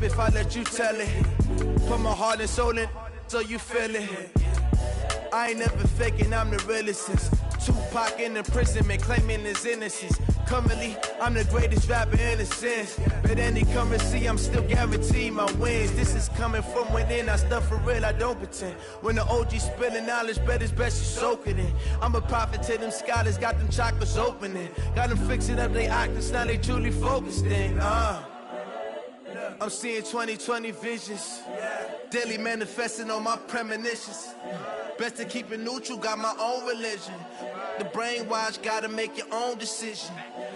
If I let you tell it, put my heart and soul in, so you feel it. I ain't never faking, I'm the realest since Tupac in imprisonment, claiming his innocence. Currently, I'm the greatest rapper in a sense. But any currency, I'm still guaranteed my wins. This is coming from within, I stuff for real, I don't pretend. When the OG spilling knowledge, bet it's best you soak it in. I'm a prophet to them scholars, got them chakras opening. Got them fixing up they octaves, now they truly focused in. I'm seeing 2020 visions, daily manifesting on my premonitions. Best to keep it neutral, got my own religion. The brainwash, gotta make your own decision.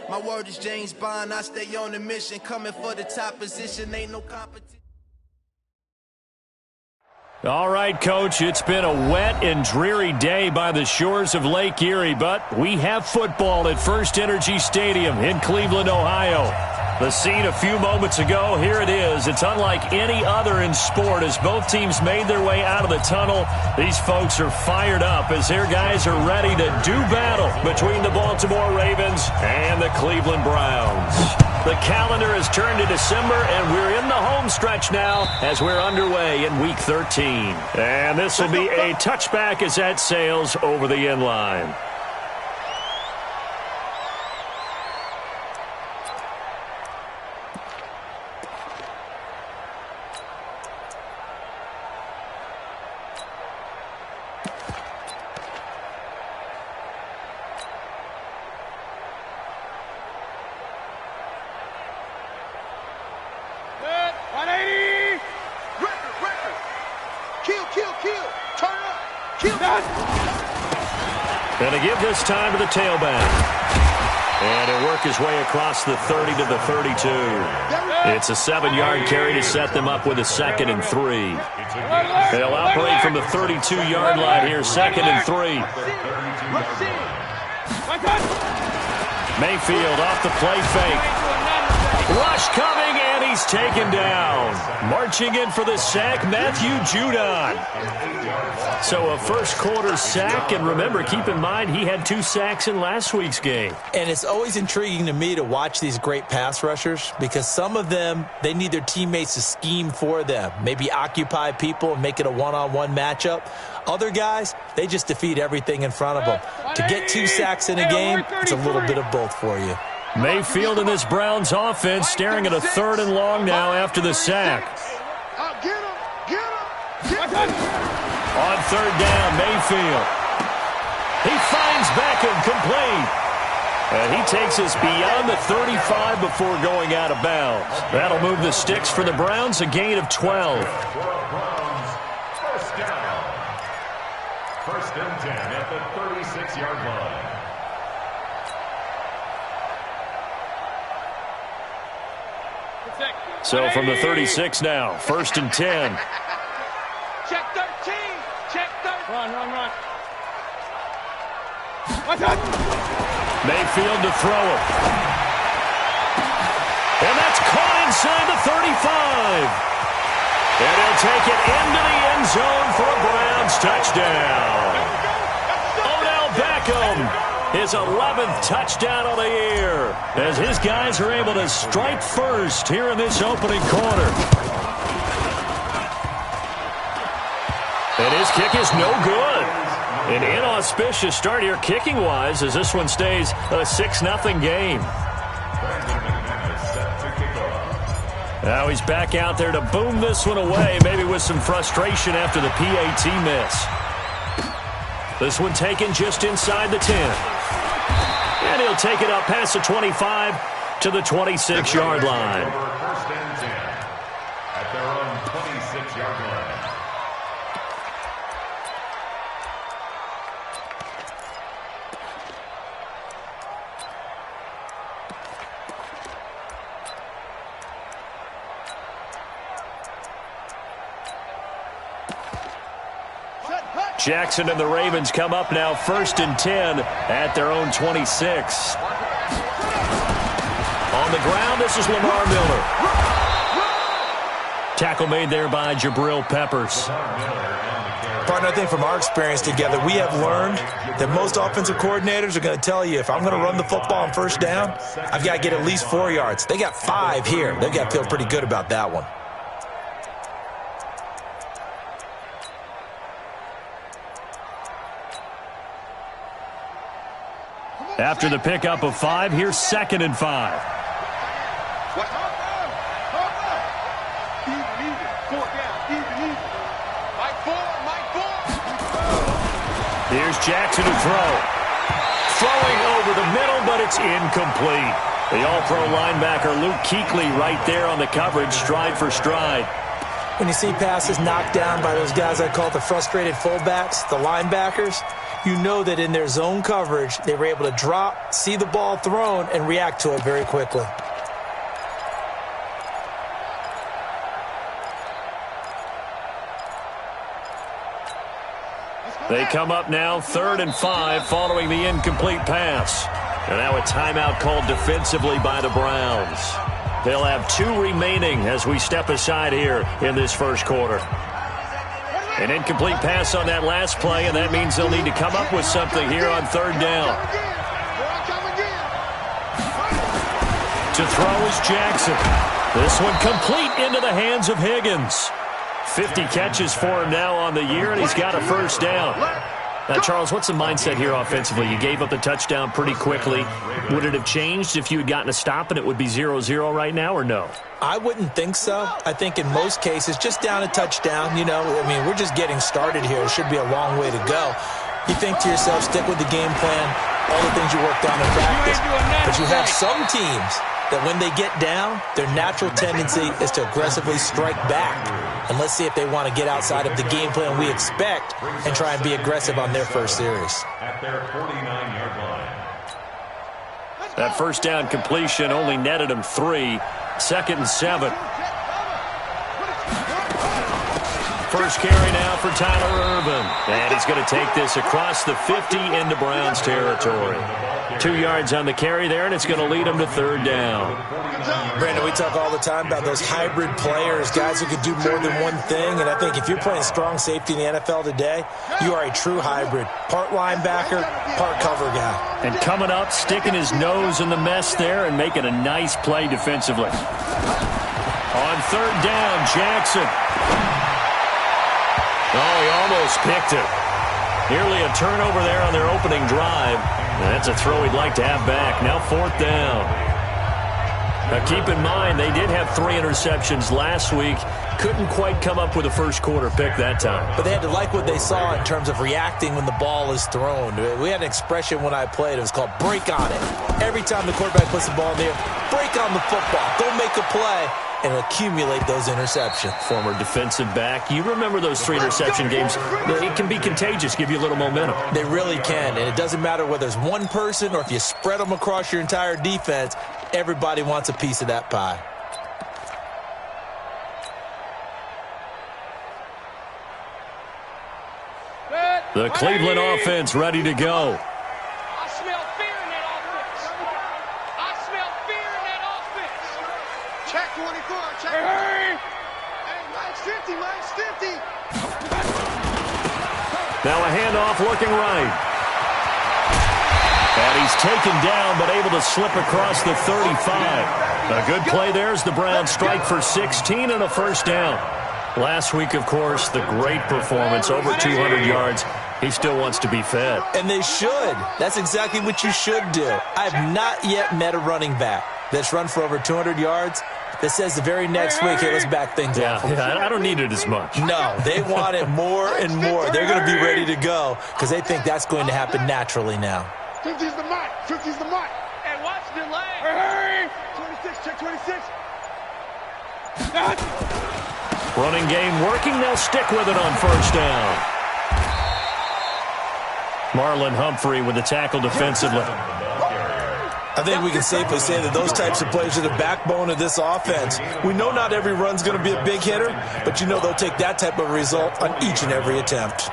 My word is James Bond, I stay on the mission. Coming for the top position, ain't no competition. All right, Coach, it's been a wet and dreary day by the shores of Lake Erie, but we have football at First Energy Stadium in Cleveland, Ohio. The scene a few moments ago, here it is. It's unlike any other in sport as both teams made their way out of the tunnel. These folks are fired up as their guys are ready to do battle between the Baltimore Ravens and the Cleveland Browns. The calendar has turned to December, and we're in the home stretch now as we're underway in Week 13. And this will be a touchback as that sails over the end line. Going to give this time to the tailback. And he'll work his way across the 30 to the 32. It's a 7-yard carry to set them up with a 2nd and 3. They'll operate from the 32-yard line here, 2nd and 3. Mayfield off the play fake. Rush coming, and he's taken down. Marching in for the sack, Matthew Judon. So a first-quarter sack, and remember, keep in mind, he had 2 sacks in last week's game. And it's always intriguing to me to watch these great pass rushers because some of them, they need their teammates to scheme for them, maybe occupy people and make it a one-on-one matchup. Other guys, they just defeat everything in front of them. To get 2 sacks in a game, it's a little bit of both for you. Mayfield in this Browns offense staring at a 3rd and long now after the sack. On 3rd down, Mayfield. He finds Beckham complete. And he takes us beyond the 35 before going out of bounds. That'll move the sticks for the Browns, a gain of 12. First down. 1st and 10 at the 36-yard line. So from the 36 now, 1st and 10. Check 13. Check 13. Run. Mayfield to throw it. And that's caught inside the 35. And he'll take it into the end zone for a Browns touchdown. Odell Beckham. His 11th touchdown of the year as his guys are able to strike first here in this opening quarter. And his kick is no good. An inauspicious start here kicking-wise as this one stays a 6-0 game. Now he's back out there to boom this one away, maybe with some frustration after the PAT miss. This one taken just inside the 10. And he'll take it up past the 25 to the 26-yard line. 1st and 10 at their own 26-yard line. Jackson and the Ravens come up now 1st and 10 at their own 26. On the ground, this is Lamar Miller. Tackle made there by Jabril Peppers. Partner, I think from our experience together, we have learned that most offensive coordinators are going to tell you, if I'm going to run the football on 1st down, I've got to get at least 4 yards. They got 5 here. They've got to feel pretty good about that one. After the pickup of 5, here's 2nd and 5. Here's Jackson to throw. Throwing over the middle, but it's incomplete. The all-pro linebacker Luke Kuechly right there on the coverage, stride for stride. When you see passes knocked down by those guys I call the frustrated fullbacks, the linebackers, you know that in their zone coverage, they were able to drop, see the ball thrown, and react to it very quickly. They come up now 3rd and 5 following the incomplete pass. And now a timeout called defensively by the Browns. They'll have 2 remaining as we step aside here in this first quarter. An incomplete pass on that last play, and that means they'll need to come up with something here on 3rd down. To throw is Jackson. This one complete into the hands of Higgins. 50 catches for him now on the year, and he's got a first down. Now, Charles, what's the mindset here offensively? You gave up the touchdown pretty quickly. Would it have changed if you had gotten a stop and it would be 0-0 right now, or no? I wouldn't think so. I think in most cases, just down a touchdown, you know, I mean, we're just getting started here. It should be a long way to go. You think to yourself, stick with the game plan, all the things you worked on in practice. But you have some teams that when they get down, their natural tendency is to aggressively strike back. And let's see if they want to get outside of the game plan we expect and try and be aggressive on their first series. At their 49-yard line. That first down completion only netted him 3. 2nd and 7. First carry now for Tyler Ervin. And he's going to take this across the 50 into Browns territory. 2 yards on the carry there, and it's going to lead him to 3rd down. Brandon, we talk all the time about those hybrid players, guys who could do more than one thing. And I think if you're playing strong safety in the NFL today, you are a true hybrid. Part linebacker, part cover guy. And coming up, sticking his nose in the mess there and making a nice play defensively. On 3rd down, Jackson. Oh, he almost picked it. Nearly a turnover there on their opening drive. And that's a throw he'd like to have back. Now 4th down. Now keep in mind, they did have 3 interceptions last week. Couldn't quite come up with a first quarter pick that time. But they had to like what they saw in terms of reacting when the ball is thrown. We had an expression when I played. It was called break on it. Every time the quarterback puts the ball in the air, break on the football. Go make a play and accumulate those interceptions. Former defensive back. You remember those 3 interception games. It can be contagious, give you a little momentum. They really can, and it doesn't matter whether it's one person or if you spread them across your entire defense, everybody wants a piece of that pie. The Cleveland offense ready to go. I smell fear in that offense. I smell fear in that offense. Check 24. Check. Hey, Mike's 50. Mike's 50. Now a handoff looking right. And he's taken down, but able to slip across the 35. A good play there as the Browns strike for 16 and a first down. Last week, of course, the great performance, over 200 yards. He still wants to be fed. And they should. That's exactly what you should do. I have not yet met a running back that's run for over 200 yards that says the very next week, hey, let's back things up. Yeah, I don't need it as much. No, they want it more and more. They're going to be ready to go because they think that's going to happen naturally now. 50's the mark. 50's the mark. And watch the leg. 26. Check 26. Running game working. They'll stick with it on first down. Marlon Humphrey with the tackle defensively. I think we can safely say that those types of plays are the backbone of this offense. We know not every run's going to be a big hitter, but you know they'll take that type of result on each and every attempt.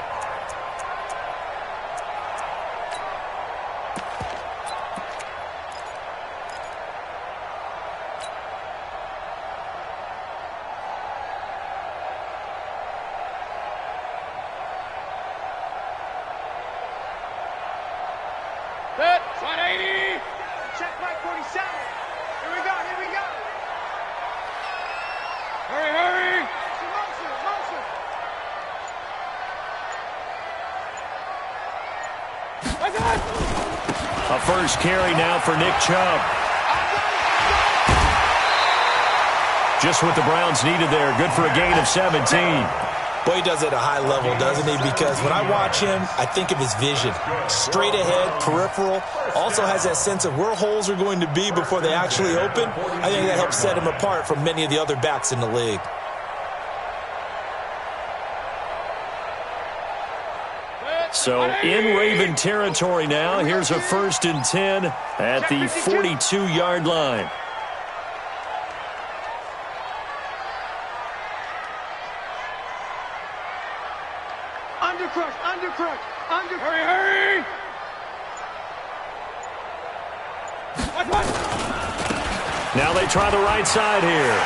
A first carry now for Nick Chubb. Just what the Browns needed there. Good for a gain of 17. Boy, he does it at a high level, doesn't he? Because when I watch him, I think of his vision. Straight ahead, peripheral. Also has that sense of where holes are going to be before they actually open. I think that helps set him apart from many of the other backs in the league. So in Raven territory now. Here's a 1st and 10 at the 42-yard line. Undercrush. Hurry. Now they try the right side here.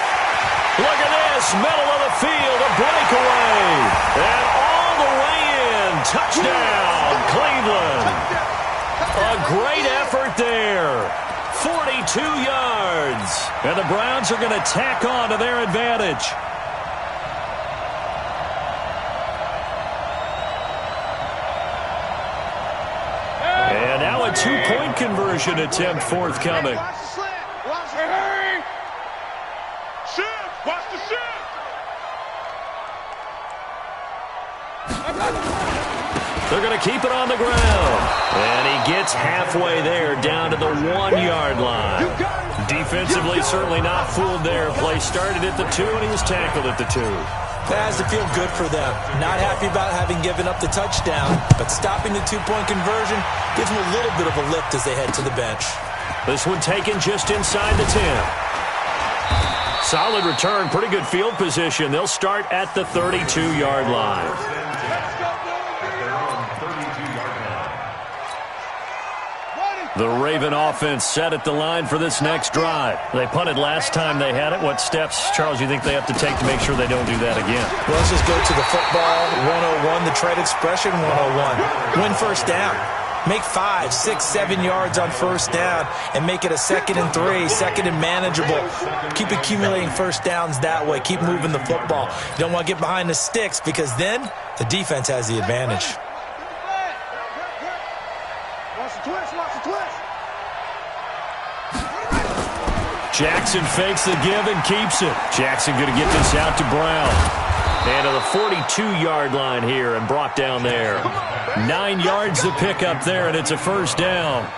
Look at this, middle of the field, a breakaway. And all the way in, touchdown, Cleveland. A great effort there. 42 yards. And the Browns are going to tack on to their advantage. And now a 2-point conversion attempt forthcoming. Hurry. Shift. Watch the shift. They're going to keep it on the ground. And he gets halfway there, down to the 1-yard line. Defensively, certainly not fooled there. Play started at the 2, and he was tackled at the 2. That has to feel good for them. Not happy about having given up the touchdown, but stopping the 2-point conversion gives them a little bit of a lift as they head to the bench. This one taken just inside the 10. Solid return, pretty good field position. They'll start at the 32-yard line. The Raven offense set at the line for this next drive. They punted last time they had it. What steps, Charles, you think they have to take to make sure they don't do that again? Well, let's just go to the football 101, the trade expression 101. Win first down. Make 5, 6, 7 yards on first down and make it a 2nd and 3, 2nd and manageable. Keep accumulating first downs that way. Keep moving the football. You don't want to get behind the sticks because then the defense has the advantage. Jackson fakes the give and keeps it. Jackson going to get this out to Brown. And to the 42-yard line here and brought down there. 9 yards to pick up there, and it's a first down.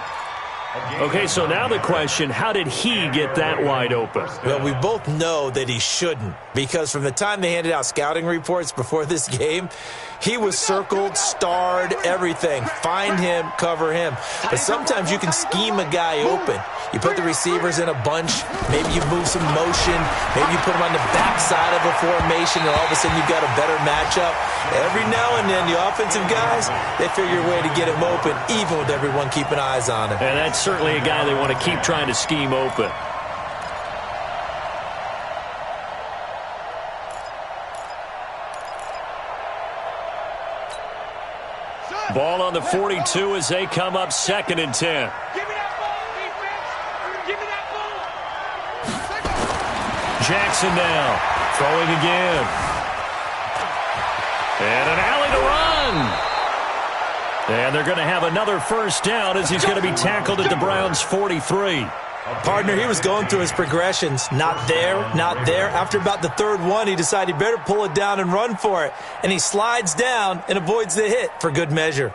Okay, so now the question, how did he get that wide open? Well, we both know that he shouldn't, because from the time they handed out scouting reports before this game, he was circled, starred, everything. Find him, cover him. But sometimes you can scheme a guy open. You put the receivers in a bunch, maybe you move some motion, maybe you put them on the backside of a formation, and all of a sudden you've got a better matchup. Every now and then, the offensive guys, they figure a way to get him open, even with everyone keeping eyes on him. And that's certainly a guy they want to keep trying to scheme open. Ball on the 42 as they come up 2nd and 10. Give me that ball, defense. Give me that ball. Jackson now throwing again. And an alley to run. And they're going to have another first down as he's going to be tackled at the Browns' 43. Partner, he was going through his progressions. Not there, not there. After about the 3rd one, he decided he better pull it down and run for it. And he slides down and avoids the hit for good measure.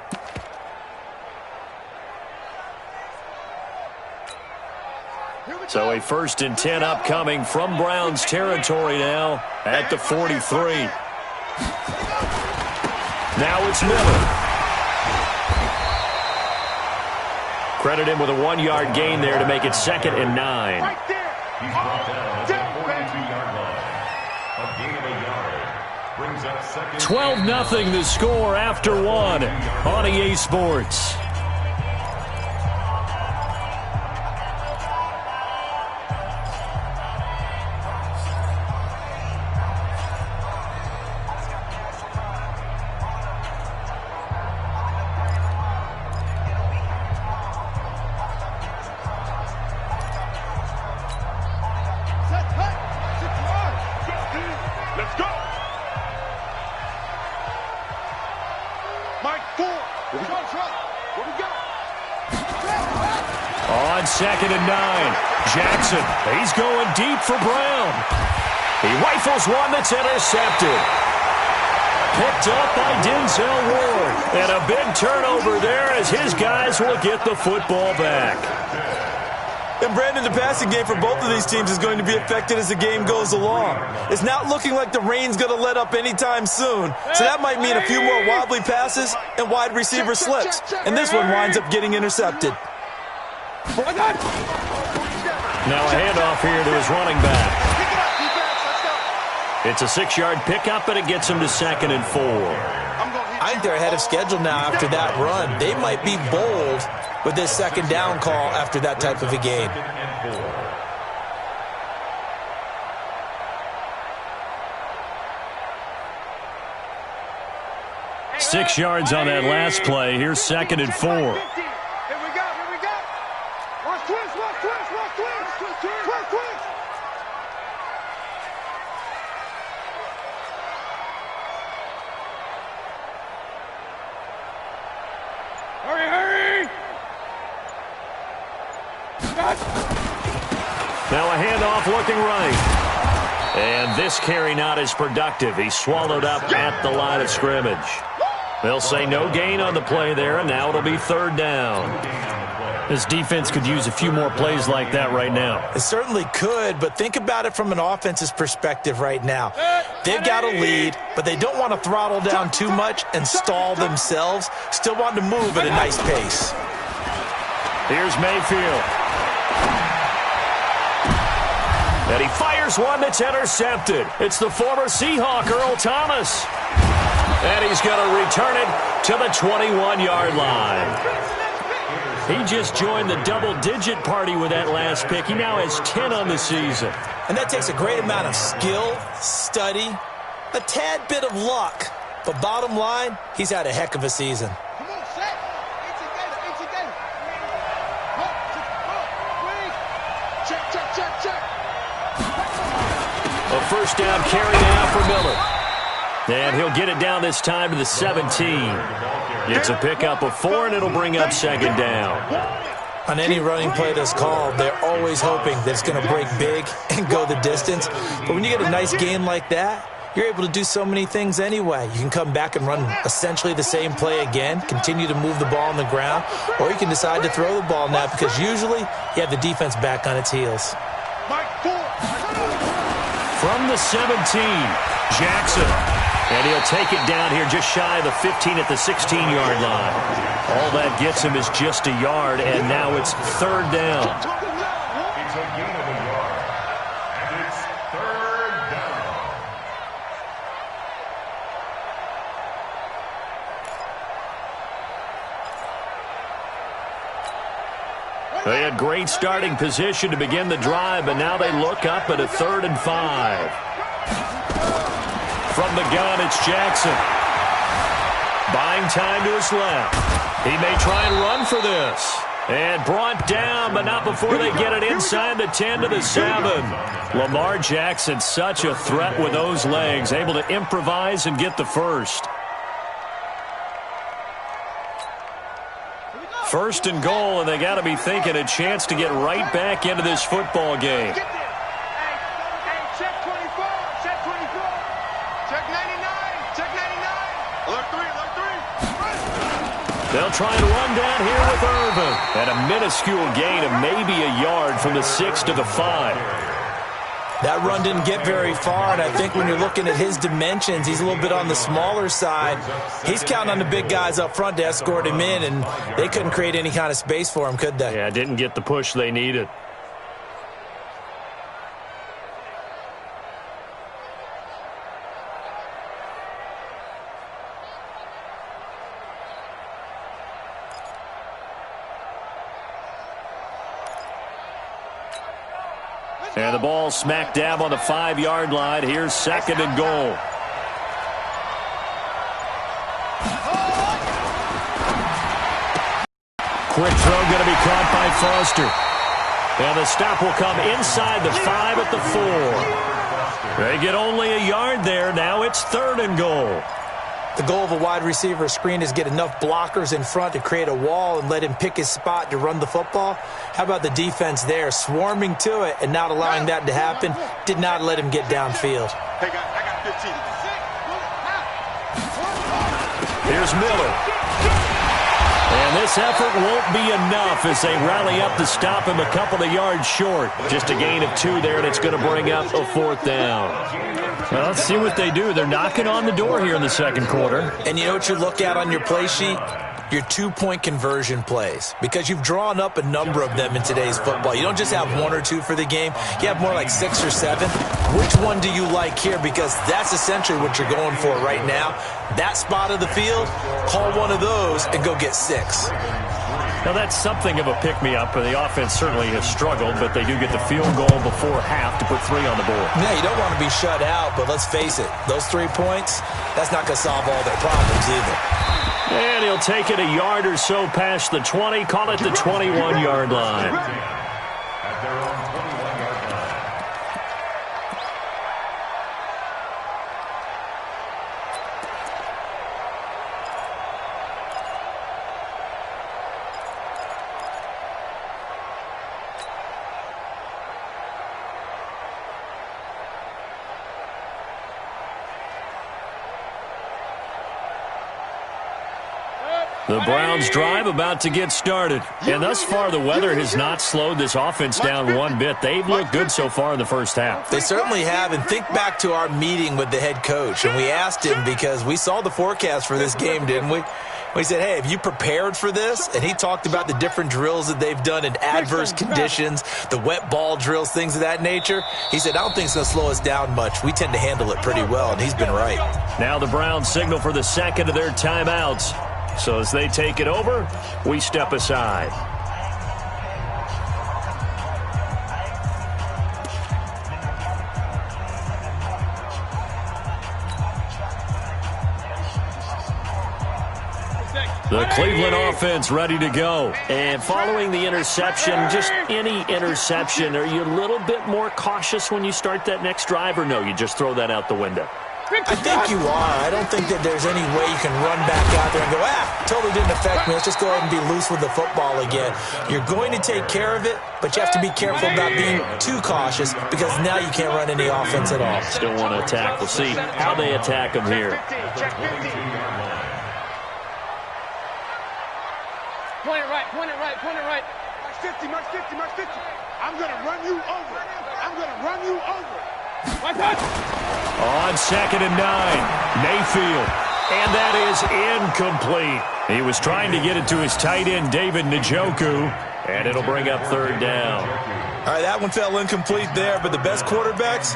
So a 1st and 10 upcoming from Browns territory now at the 43. Now it's Miller. Credit him with a 1-yard gain there to make it 2nd and 9. Right there. He's brought down at the 42-yard line. A gain of a yard. Brings up 2nd. 12-0 the score after 1 on EA Sports. on 2nd and 9. Jackson, he's going deep for Brown. He rifles one that's intercepted. Picked up by Denzel Ward. And a big turnover there as his guys will get the football back. And Brandon, the passing game for both of these teams is going to be affected as the game goes along. It's not looking like the rain's going to let up anytime soon, so that might mean a few more wobbly passes and wide receiver slips. And this one winds up getting intercepted. Now a handoff here to his running back. It's a 6-yard pickup, and it gets him to 2nd and 4. I think they're ahead of schedule now after that run. They might be bold with this 2nd down call after that type of a game. Six yards on that last play. Here's 2nd and 4. Here we go, here we go. Watch twist, watch twist, watch twist, twist, twist. Hurry, hurry! Now a handoff looking right. And this carry not as productive. He's swallowed up at the line of scrimmage. They'll say no gain on the play there, and now it'll be 3rd down. This defense could use a few more plays like that right now. It certainly could, but think about it from an offense's perspective right now. They've got a lead, but they don't want to throttle down too much and stall themselves. Still want to move at a nice pace. Here's Mayfield. And he fires one that's intercepted. It's the former Seahawk, Earl Thomas. And he's going to return it to the 21-yard line. He just joined the double-digit party with that last pick. He now has 10 on the season. And that takes a great amount of skill, study, a tad bit of luck. But bottom line, he's had a heck of a season. Come on, set. It's a game. Check. A 1st down carry now for Miller. And he'll get it down this time to the 17. Gets a pickup of 4, and it'll bring up 2nd down. On any running play that's called, they're always hoping that it's going to break big and go the distance. But when you get a nice gain like that, you're able to do so many things anyway. You can come back and run essentially the same play again, continue to move the ball on the ground, or you can decide to throw the ball now because usually you have the defense back on its heels. From the 17, Jackson. And he'll take it down here just shy of the 15 at the 16-yard line. All that gets him is just a yard, and now it's 3rd down. It's a gain of a yard, and it's 3rd down. They had great starting position to begin the drive, but now they look up at a 3rd and 5. From the gun, it's Jackson. Buying time to his left. He may try and run for this. And brought down, but not before they get it inside the 10 to the 7. Lamar Jackson, such a threat with those legs, able to improvise and get the first. 1st and goal, and they got to be thinking a chance to get right back into this football game. They'll try and run down here with Irvin. And a minuscule gain of maybe a yard from the 6 to the 5. That run didn't get very far, and I think when you're looking at his dimensions, he's a little bit on the smaller side. He's counting on the big guys up front to escort him in, and they couldn't create any kind of space for him, could they? Yeah, didn't get the push they needed. And the ball smack dab on the 5-yard line. Here's 2nd and goal. Quick throw going to be caught by Foster. And the stop will come inside the 5 at the 4. They get only a yard there. Now it's 3rd and goal. The goal of a wide receiver screen is get enough blockers in front to create a wall and let him pick his spot to run the football. How about the defense there, swarming to it and not allowing that to happen? Did not let him get downfield. Hey, guys, I got 15. Here's Miller. And this effort won't be enough as they rally up to stop him a couple of yards short. Just a gain of 2 there, and it's going to bring up a 4th down. Well, let's see what they do. They're knocking on the door here in the second quarter. And you know what you look at on your play sheet? Your 2-point conversion plays, because you've drawn up a number of them in today's football. You don't just have 1 or 2 for the game. You have more like 6 or 7. Which one do you like here? Because that's essentially what you're going for right now. That spot of the field, call one of those and go get 6. Now, that's something of a pick-me-up. The offense certainly has struggled, but they do get the field goal before half to put 3 on the board. Yeah, you don't want to be shut out, but let's face it, those 3 points, that's not going to solve all their problems either. And he'll take it a yard or so past the 20, call it the 21-yard line. At their own 21-yard line. The Browns' drive about to get started. And thus far, the weather has not slowed this offense down one bit. They've looked good so far in the first half. They certainly have. And think back to our meeting with the head coach. And we asked him, because we saw the forecast for this game, didn't we? We said, hey, have you prepared for this? And he talked about the different drills that they've done in adverse conditions, the wet ball drills, things of that nature. He said, I don't think it's going to slow us down much. We tend to handle it pretty well, and he's been right. Now the Browns signal for the second of their timeouts. So as they take it over, we step aside. The Cleveland offense ready to go. And following the interception, just any interception, are you a little bit more cautious when you start that next drive, or no, you just throw that out the window? I think you are. I don't think that there's any way you can run back out there and go, totally didn't affect me. Let's just go ahead and be loose with the football again. You're going to take care of it, but you have to be careful about being too cautious, because now you can't run any offense at all. Still want to attack. We'll see how they attack them here. Point it right, point it right, point it right. March 50, march 50, march 50. I'm going to run you over. I'm going to run you over. My touch. On 2nd and 9, Mayfield. And that is incomplete. He was trying to get it to his tight end, David Njoku, and it'll bring up 3rd down. All right, that one fell incomplete there, but the best quarterbacks,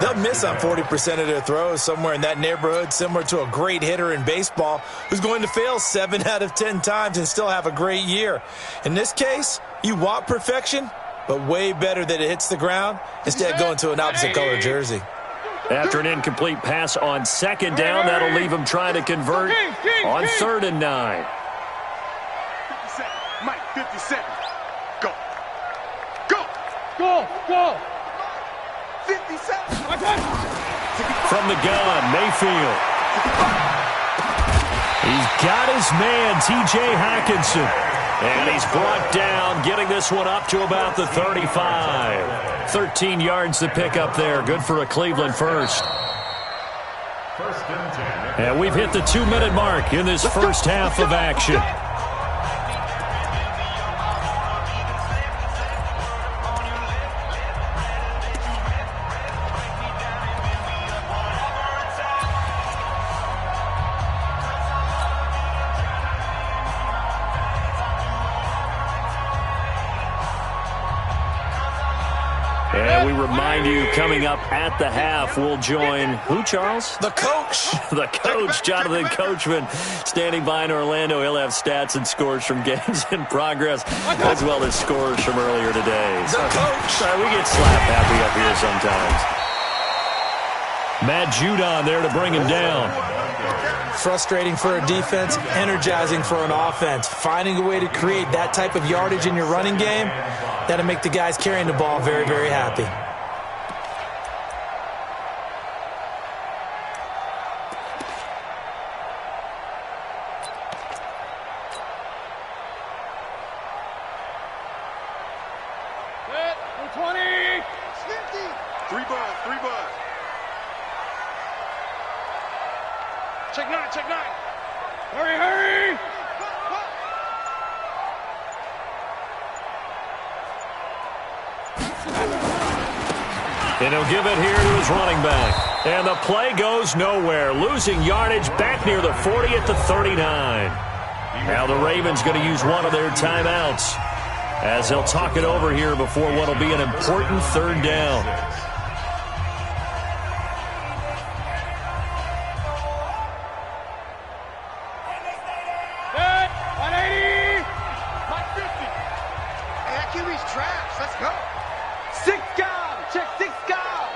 they'll miss on 40% of their throws, somewhere in that neighborhood, similar to a great hitter in baseball who's going to fail 7 out of 10 times and still have a great year. In this case, you want perfection, but way better that it hits the ground instead of going to an opposite color jersey. After an incomplete pass on 2nd down, that'll leave him trying to convert on 3rd and 9. 57, Mike, 57. Go. Go. Go. Go. 57. From the gun, Mayfield. He's got his man, T.J. Hockenson. And he's brought down, getting this one up to about the 35. 13 yards to pick up there. Good for a Cleveland first. And we've hit the 2-minute mark in this first half of action. And we remind you, coming up at the half, we'll join who, Charles? The coach. The coach, Jonathan Coachman, standing by in Orlando. He'll have stats and scores from games in progress, as well as scores from earlier today. The coach. Sorry, we get slap happy up here sometimes. Matt Judon there to bring him down. Frustrating for a defense, energizing for an offense. Finding a way to create that type of yardage in your running game, that'll make the guys carrying the ball very, very happy. Check nine. Hurry. And he'll give it here to his running back. And the play goes nowhere. Losing yardage back near the 40 at the 39. Now the Ravens going to use one of their timeouts as they'll talk it over here before what will be an important third down. Good. 180. 150. Hey, that QB's trash. Let's go. 6 down. Check 6 down.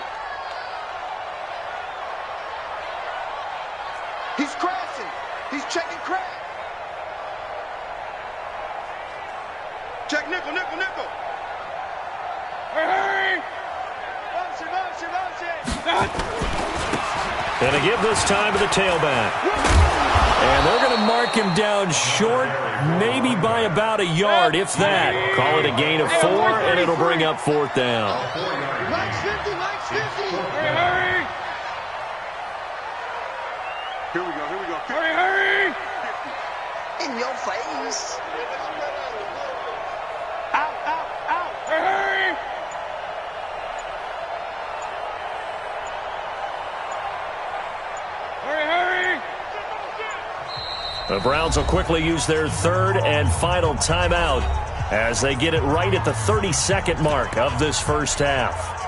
He's crashing. He's checking crash. Check nickel. Hurry. Motion. And to give this time to the tailback. And they're going to mark him down short, maybe by about a yard, if that. Call it a gain of 4, and it'll bring up 4th down. Mike's 50. Hurry. Here we go. Hurry. In your face. Out. Hurry. The Browns will quickly use their third and final timeout as they get it right at the 32nd mark of this first half.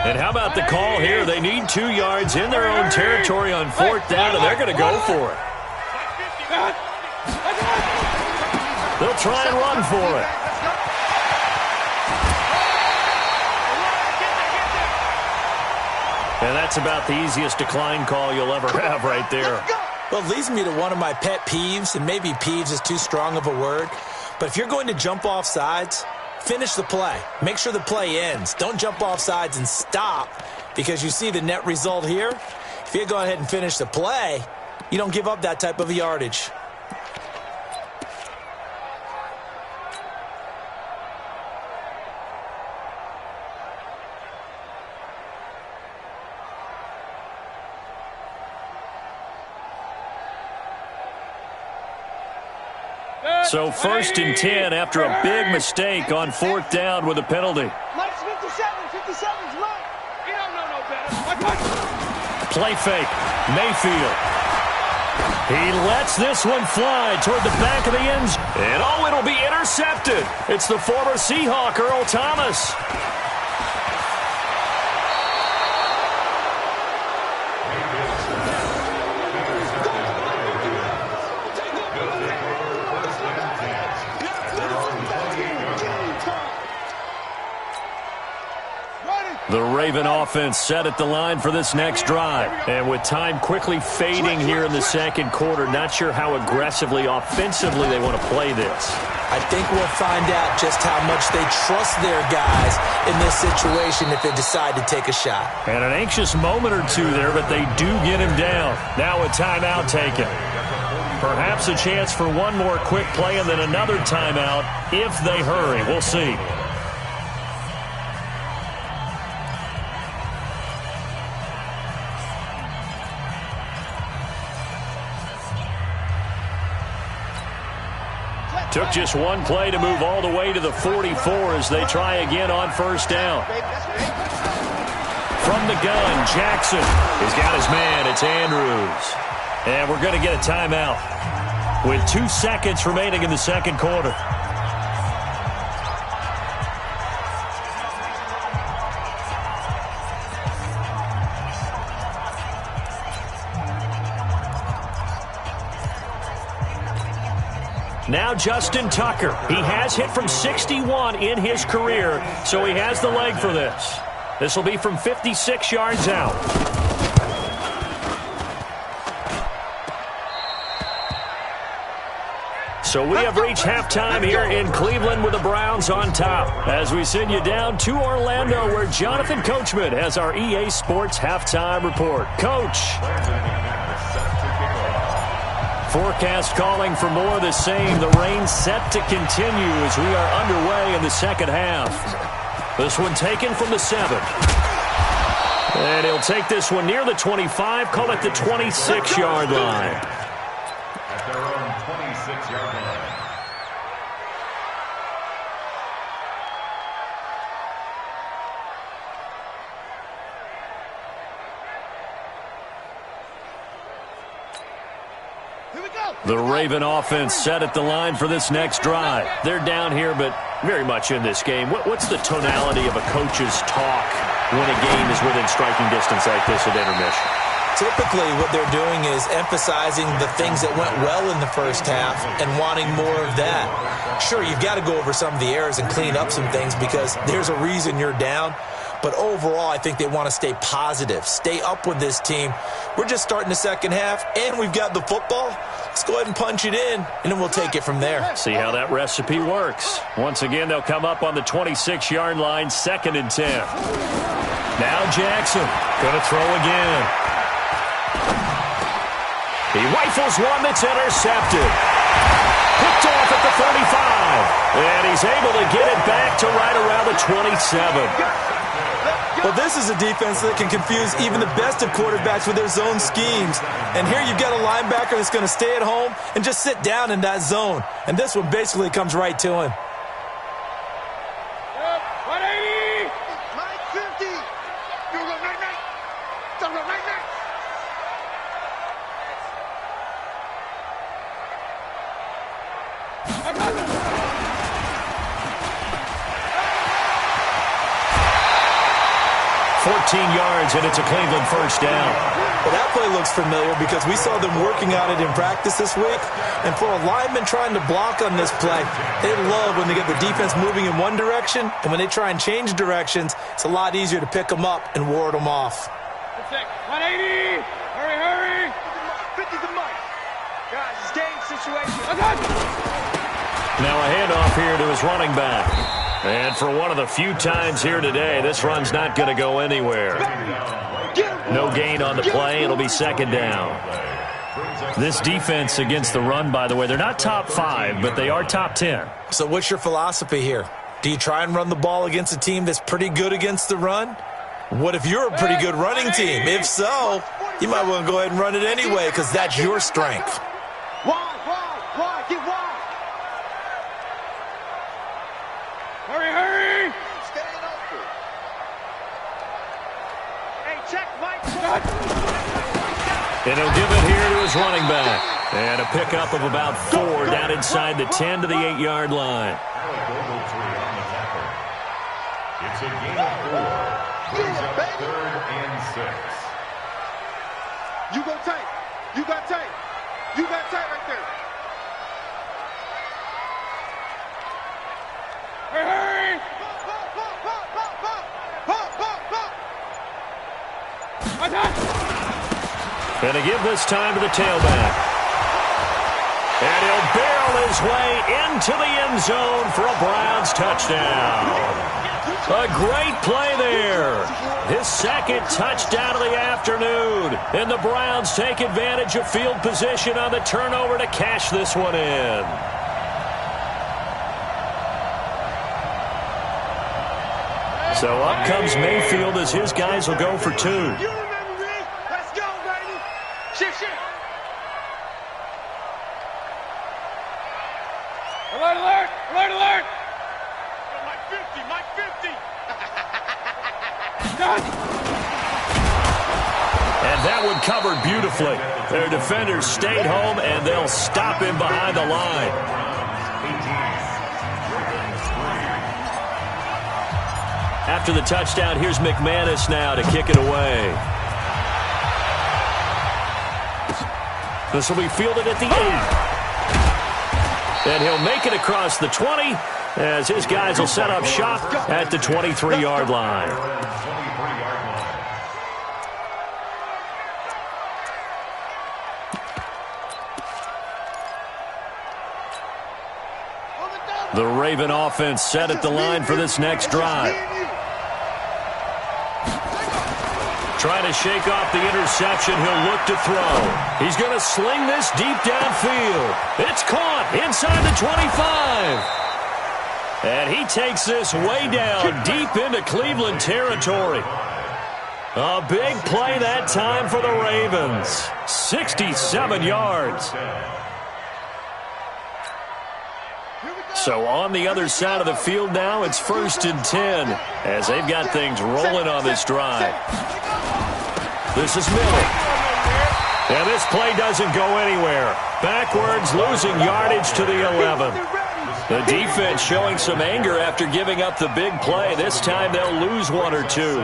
And how about the call here? They need 2 yards in their own territory on 4th down, and they're going to go for it. They'll try and run for it. And that's about the easiest decline call you'll ever have right there. Well, it leads me to one of my pet peeves, and maybe peeves is too strong of a word, but if you're going to jump off sides, finish the play. Make sure the play ends. Don't jump off sides and stop because you see the net result here. If you go ahead and finish the play, you don't give up that type of yardage. So 1st and 10 after a big mistake on 4th down with a penalty. Mike's 57's right. He don't know no better. Play fake. Mayfield. He lets this one fly toward the back of the end zone. And oh, it'll be intercepted. It's the former Seahawk, Earl Thomas. The Raven offense set at the line for this next drive. And with time quickly fading here in the second quarter, not sure how aggressively, offensively they want to play this. I think we'll find out just how much they trust their guys in this situation if they decide to take a shot. And an anxious moment or two there, but they do get him down. Now a timeout taken. Perhaps a chance for one more quick play and then another timeout if they hurry. We'll see. Took just one play to move all the way to the 44 as they try again on 1st down. From the gun, Jackson. He's got his man. It's Andrews. And we're going to get a timeout with 2 seconds remaining in the second quarter. Now Justin Tucker. He has hit from 61 in his career, so he has the leg for this. This will be from 56 yards out. So we have reached halftime here in Cleveland with the Browns on top. As we send you down to Orlando, where Jonathan Coachman has our EA Sports halftime report. Coach. Forecast calling for more of the same. The rain set to continue as we are underway in the second half. This one taken from the 7. And he'll take this one near the 25, call it the 26-yard line. At their own 26-yard line. The Raven offense set at the line for this next drive. They're down here, but very much in this game. What's the tonality of a coach's talk when a game is within striking distance like this at intermission? Typically, what they're doing is emphasizing the things that went well in the first half and wanting more of that. Sure, you've got to go over some of the errors and clean up some things because there's a reason you're down. But overall, I think they want to stay positive, stay up with this team. We're just starting the second half, and we've got the football. Let's go ahead and punch it in, and then we'll take it from there. See how that recipe works. Once again, they'll come up on the 26-yard line, 2nd and 10. Now Jackson going to throw again. He rifles one that's intercepted. Picked off at the 35. And he's able to get it back to right around the 27. Well, this is a defense that can confuse even the best of quarterbacks with their zone schemes. And here you've got a linebacker that's going to stay at home and just sit down in that zone. And this one basically comes right to him. 180! Mike 50! You go night-night! Don't go night-night! yards, and it's a Cleveland first down. Well, that play looks familiar because we saw them working on it in practice this week. And for a lineman trying to block on this play, they love when they get the defense moving in one direction, and when they try and change directions, it's a lot easier to pick them up and ward them off. 180! Hurry, hurry! 50's the mark. Guys, it's game situation. Now a handoff here to his running back. And for one of the few times here today, this run's not going to go anywhere. No gain on the play. It'll be 2nd down. This defense against the run, by the way, they're not top 5, but they are top 10. So what's your philosophy here? Do you try and run the ball against a team that's pretty good against the run? What if you're a pretty good running team? If so, you might want to go ahead and run it anyway because that's your strength. Wide, get wide. Hurry, hurry! Staying open. Hey, check, Mike. And he'll give it here to his running back. And a pickup of about 4 down inside the 10 to the 8-yard line. It's a gain of 4. Brings up 3rd and 6. You go tight. You got tight. You got tight right there. Hurry! And to give this time to the tailback. And he'll barrel his way into the end zone for a Browns touchdown. A great play there. His 2nd touchdown of the afternoon. And the Browns take advantage of field position on the turnover to cash this one in. So up comes Mayfield as his guys will go for 2. You remember me? Let's go, baby. Shift. Alert, alert, alert, alert. Mike 50. And that one covered beautifully. Their defenders stayed home, and they'll stop him behind the line. After the touchdown, here's McManus now to kick it away. This will be fielded at the 8. And he'll make it across the 20 as his guys will set up shop at the 23-yard line. The Raven offense set at the line for this next drive. Trying to shake off the interception. He'll look to throw. He's going to sling this deep downfield. It's caught inside the 25. And he takes this way down deep into Cleveland territory. A big play that time for the Ravens. 67 yards. So on the other side of the field now, it's 1st and 10 as they've got things rolling on this drive. This is Miller. And this play doesn't go anywhere. Backwards, losing yardage to the 11. The defense showing some anger after giving up the big play. This time they'll lose one or two.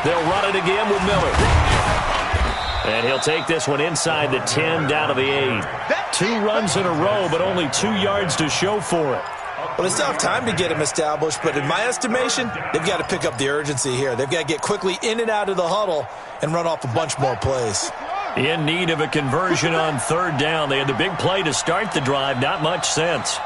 They'll run it again with Miller. And he'll take this one inside the 10, down to the 8. 2 runs in a row, but only 2 yards to show for it. Well, they still have time to get him established, but in my estimation, they've got to pick up the urgency here. They've got to get quickly in and out of the huddle and run off a bunch more plays. In need of a conversion on 3rd down. They had the big play to start the drive. Not much sense.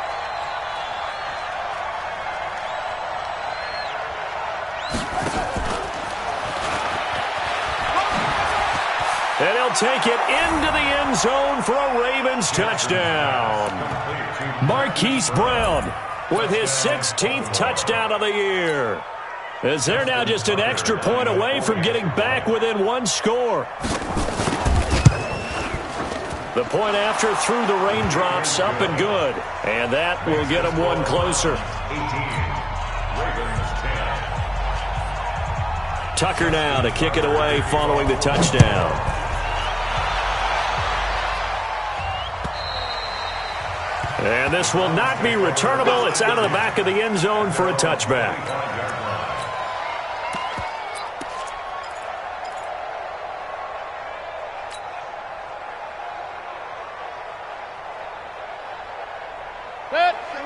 And he'll take it into the end zone for a Ravens touchdown. Marquise Brown with his 16th touchdown of the year. As they're now just an extra point away from getting back within 1 score. The point after through the raindrops, up and good. And that will get them 1 closer. Tucker now to kick it away following the touchdown. And this will not be returnable. It's out of the back of the end zone for a touchback.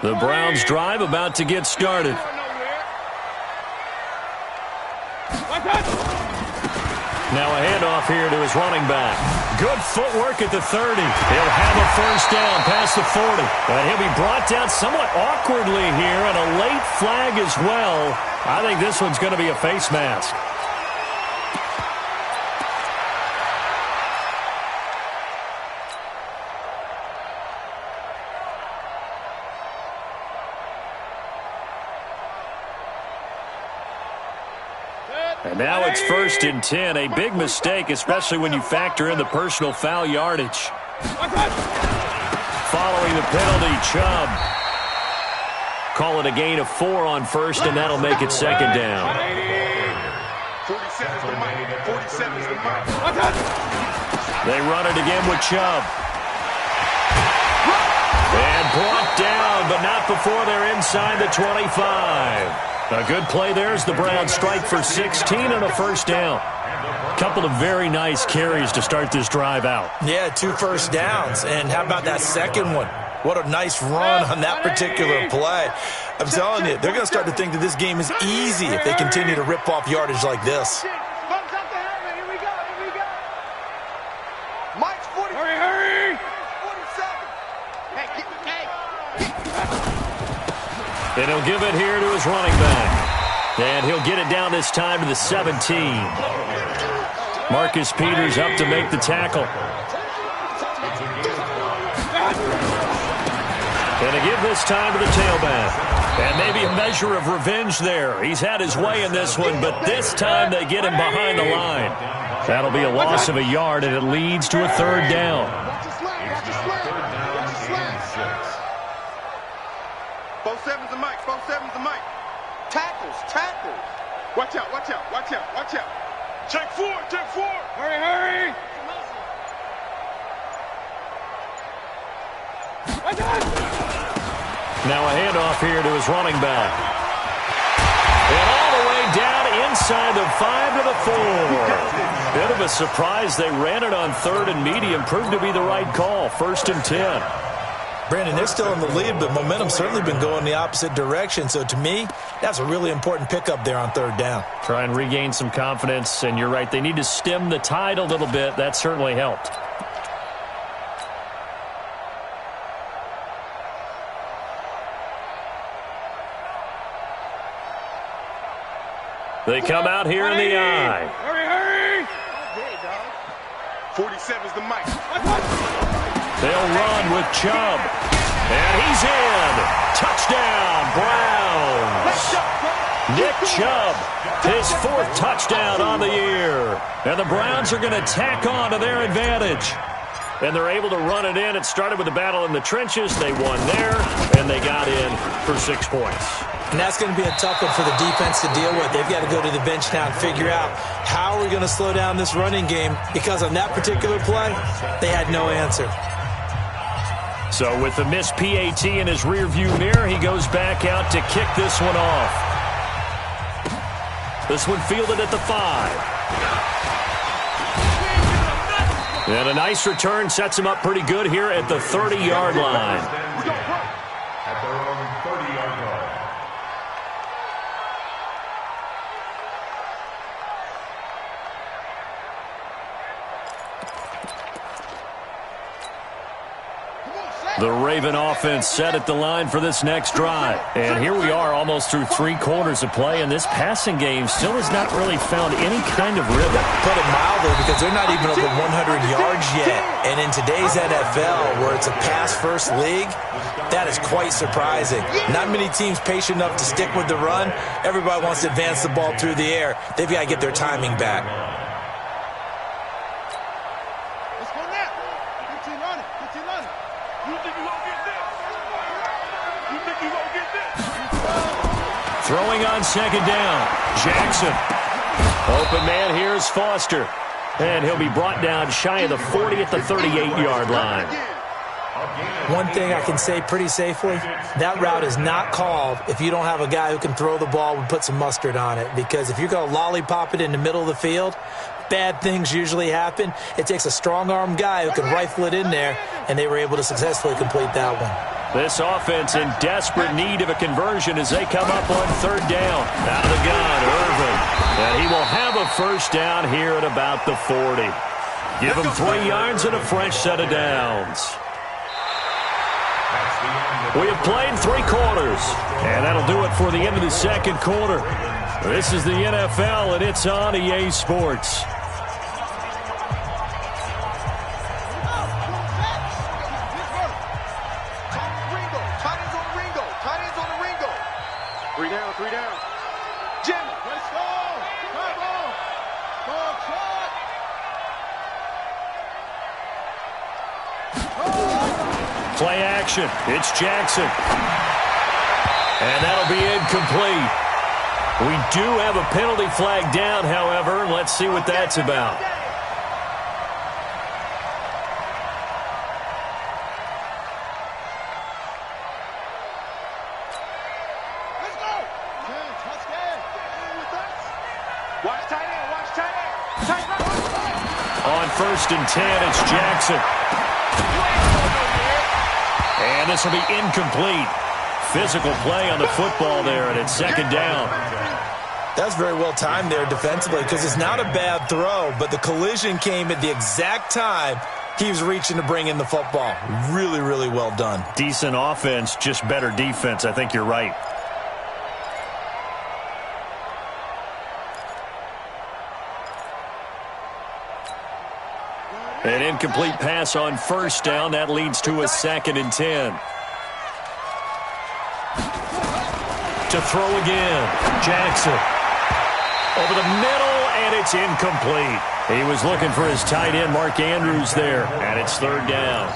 The Browns' drive about to get started. Now a handoff here to his running back. Good footwork at the 30. He'll have a 1st down past the 40. And he'll be brought down somewhat awkwardly here, and a late flag as well. I think this one's going to be a face mask. And now it's 1st and 10. A big mistake, especially when you factor in the personal foul yardage. Following the penalty, Chubb. Call it a gain of 4 on 1st, and that'll make it 2nd down. 47's the mic. 47's the mic. They run it again with Chubb. And brought down, but not before they're inside the 25. A good play there as the Browns strike for 16 and a 1st down. Couple of very nice carries to start this drive out. Yeah, 2 first downs. And how about that second one? What a nice run on that particular play. I'm telling you, they're going to start to think that this game is easy if they continue to rip off yardage like this. Mike's 40. Hurry. 47. And he'll give it here to his running back. And he'll get it down this time to the 17. Marcus Peters up to make the tackle. And to give this time to the tailback. And maybe a measure of revenge there. He's had his way in this one, but this time they get him behind the line. That'll be a loss of a yard, and it leads to a 3rd down. Both sevens the mic. Both sevens the mic. Tackles. Watch out. Check 4. Hurry. Now a handoff here to his running back. And all the way down inside the 5 to the 4. Bit of a surprise. They ran it on 3rd and medium. Proved to be the right call. 1st and 10. Brandon, they're still in the lead, but momentum's certainly been going the opposite direction. So to me, that's a really important pickup there on third down. Try and regain some confidence, and you're right. They need to stem the tide a little bit. That certainly helped. They come out here in the eye. Hurry! 47's the mic. They'll run with Chubb. And he's in. Touchdown, Browns. Nick Chubb, his 4th touchdown on the year. And the Browns are going to tack on to their advantage. And they're able to run it in. It started with a battle in the trenches. They won there, and they got in for 6 points. And that's going to be a tough one for the defense to deal with. They've got to go to the bench now and figure out how are we going to slow down this running game, because on that particular play, they had no answer. So with the missed PAT in his rearview mirror, he goes back out to kick this one off. This one fielded at the 5. And a nice return sets him up pretty good here at the 30-yard line. At their own 30-yard line. The Raven offense set at the line for this next drive. And here we are almost through 3 quarters of play, and this passing game still has not really found any kind of rhythm. Put it mildly, because they're not even over 100 yards yet. And in today's NFL, where it's a pass-first league, that is quite surprising. Not many teams patient enough to stick with the run. Everybody wants to advance the ball through the air. They've got to get their timing back. Throwing on second down, Jackson. Open man, here's Foster. And he'll be brought down shy of the 40 at the 38-yard line. One thing I can say pretty safely, that route is not called if you don't have a guy who can throw the ball and put some mustard on it. Because if you're going to lollipop it in the middle of the field, bad things usually happen. It takes a strong-armed guy who can rifle it in there, and they were able to successfully complete that one. This offense in desperate need of a conversion as they come up on third down. Out of the gun, Irvin. And he will have a first down here at about the 40. Give him 3 yards and a fresh set of downs. We have played 3 quarters, and that'll do it for the end of the second quarter. This is the NFL, and it's on EA Sports. Three down. Jim, let's go. Come on. Play action. It's Jackson. And that'll be incomplete. We do have a penalty flag down, however. Let's see what that's about. On 1st and 10, it's Jackson. And this will be incomplete. Physical play on the football there, and it's second down. That's very well timed there defensively, because it's not a bad throw, but the collision came at the exact time he was reaching to bring in the football. Really, really well done. Decent offense, just better defense. I think you're right. An incomplete pass on first down. That leads to a 2nd and 10. To throw again. Jackson. Over the middle, and it's incomplete. He was looking for his tight end, Mark Andrews, there. And it's 3rd down.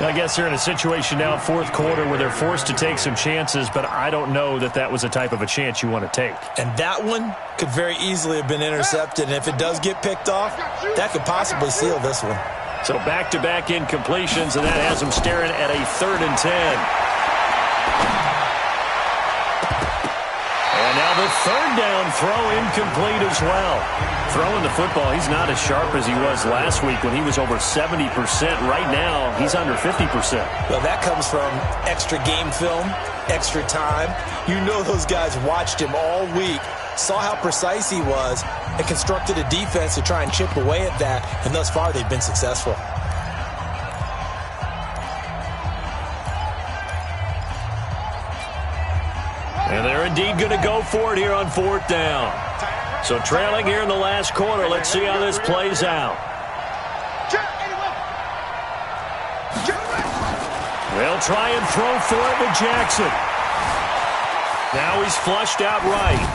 I guess they're in a situation now, 4th quarter, where they're forced to take some chances, but I don't know that that was the type of a chance you want to take. And that one could very easily have been intercepted, and if it does get picked off, that could possibly seal this one. So back-to-back incompletions, and that has them staring at a 3rd and 10. And now the 3rd down throw incomplete as well. Throwing the football, he's not as sharp as he was last week when he was over 70%. Right now, he's under 50%. Well, that comes from extra game film, extra time. You know those guys watched him all week, saw how precise he was, and constructed a defense to try and chip away at that, and thus far they've been successful. And they're indeed going to go for it here on 4th down. So trailing here in the last quarter. Let's see how this plays out. They'll try and throw for it with Jackson. Now he's flushed out right.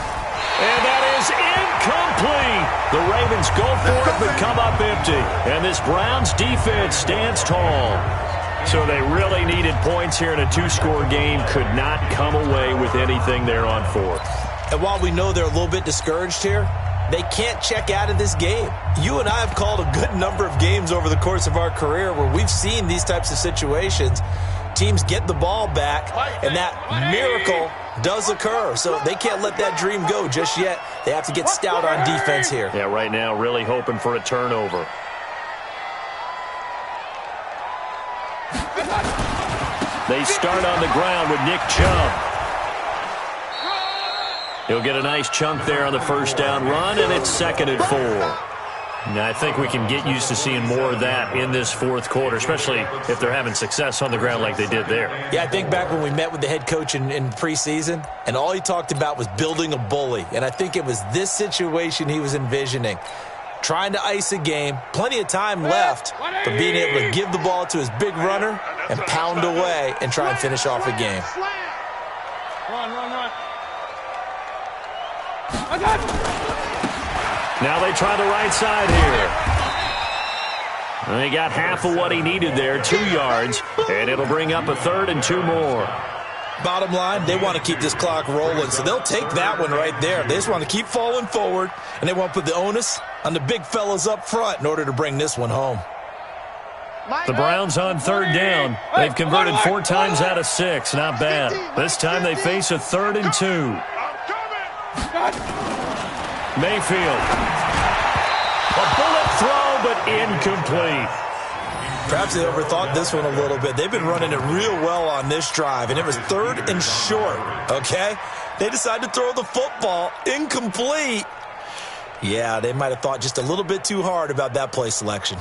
And that is incomplete. The Ravens go for it but come up empty. And this Browns defense stands tall. So they really needed points here in a 2-score game. Could not come away with anything there on 4th. And while we know they're a little bit discouraged here, they can't check out of this game. You and I have called a good number of games over the course of our career where we've seen these types of situations. Teams get the ball back, and that miracle does occur. So they can't let that dream go just yet. They have to get stout on defense here. Yeah, right now really hoping for a turnover. They start on the ground with Nick Chubb. He'll get a nice chunk there on the first down run, and it's 2nd and 4. Now, I think we can get used to seeing more of that in this 4th quarter, especially if they're having success on the ground like they did there. Yeah, I think back when we met with the head coach in preseason, and all he talked about was building a bully. And I think it was this situation he was envisioning. Trying to ice a game, plenty of time left, but being able to give the ball to his big runner and pound away and try and finish off a game. Run. Now they try the right side here. And they got half of what he needed there, 2 yards, and it'll bring up a 3rd and 2 more. Bottom line, they want to keep this clock rolling, so they'll take that one right there. They just want to keep falling forward, and they want to put the onus on the big fellas up front in order to bring this one home. The Browns on 3rd down. They've converted 4 times out of 6. Not bad. This time they face a 3rd and 2. Mayfield. A bullet throw, but incomplete. Perhaps they overthought this one a little bit. They've been running it real well on this drive, and it was 3rd and short, okay? They decided to throw the football incomplete. Yeah, they might have thought just a little bit too hard about that play selection.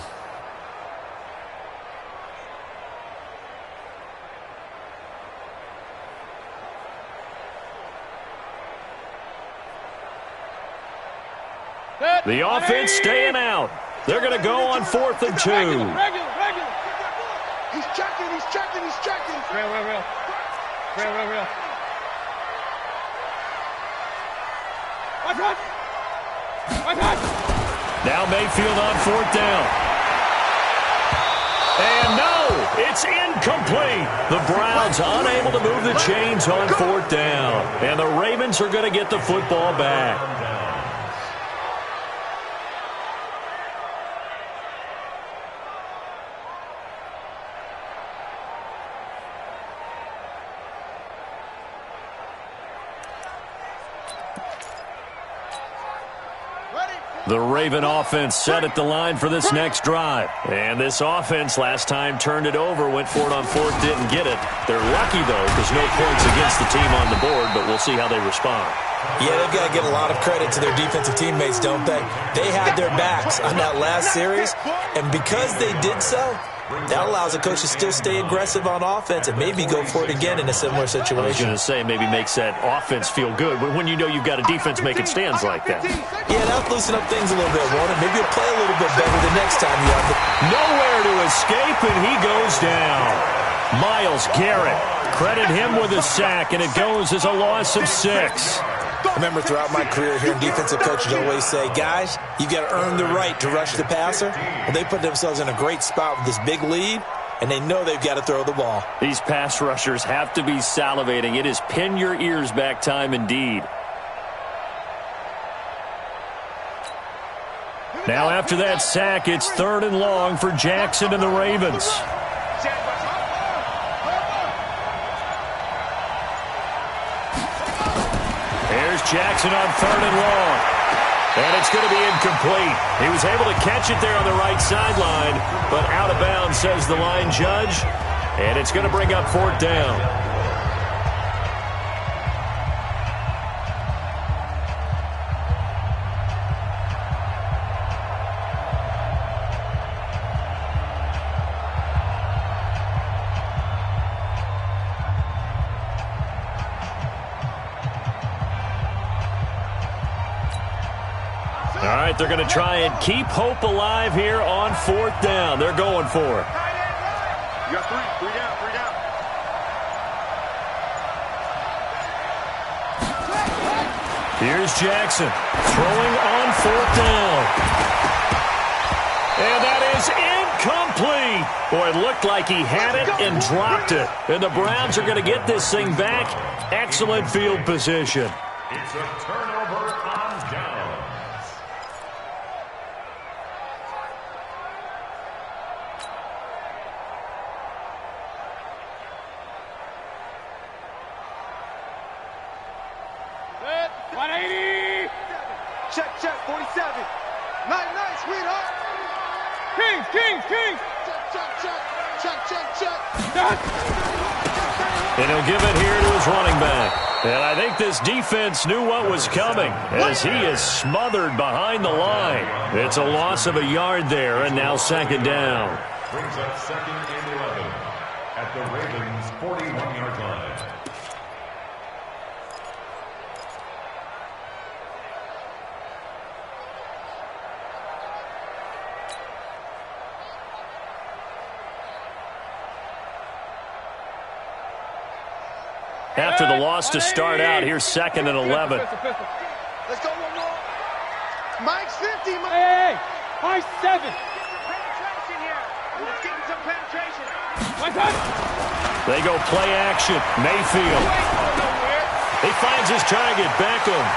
The offense staying out. They're going to go on 4th and 2. Regular. He's checking. Real. Now Mayfield on 4th down. And no, it's incomplete. The Browns unable to move the chains on 4th down. And the Ravens are going to get the football back. The Raven offense set at the line for this next drive. And this offense last time turned it over, went for it on 4th, didn't get it. They're lucky, though, because no points against the team on the board, but we'll see how they respond. Yeah, they've got to give a lot of credit to their defensive teammates, don't they? They had their backs on that last series, and because they did so, that allows a coach to still stay aggressive on offense and maybe go for it again in a similar situation. I was going to say maybe makes that offense feel good when you know you've got a defense making stands like that. Yeah, that'll loosen up things a little bit, won't it? Maybe you'll play a little bit better the next time you have it. Nowhere to escape, and he goes down. Myles Garrett, credit him with a sack, and it goes as a loss of 6. I remember throughout my career here, defensive coaches always say, guys, you got to earn the right to rush the passer. Well, they put themselves in a great spot with this big lead, and they know they've got to throw the ball. These pass rushers have to be salivating. It is pin your ears back time indeed. Now after that sack, it's 3rd and long for Jackson and the Ravens. Jackson on 3rd and long. And it's going to be incomplete. He was able to catch it there on the right sideline, but out of bounds, says the line judge. And it's going to bring up 4th down. All right, they're going to try and keep hope alive here on 4th down. They're going for it. You got three down. Here's Jackson throwing on 4th down. And that is incomplete. Boy, it looked like he had it and dropped it. And the Browns are going to get this thing back. Excellent field position. It's a turnover on downs. Set, 180. Check, 47. Nice, sweetheart. Kings. Check. And he'll give it here to his running back. And I think this defense knew what was coming as he is smothered behind the line. It's a loss of a yard there, and now 2nd down. Brings up 2nd and 11 at the Ravens' 41-yard line. After the loss to start out, here's 2nd and 11. Let's go one more. Mike's 50. Hey, Mike's 7. Penetration here. Let's get some penetration. They go play action. Mayfield. He finds his target, Beckham.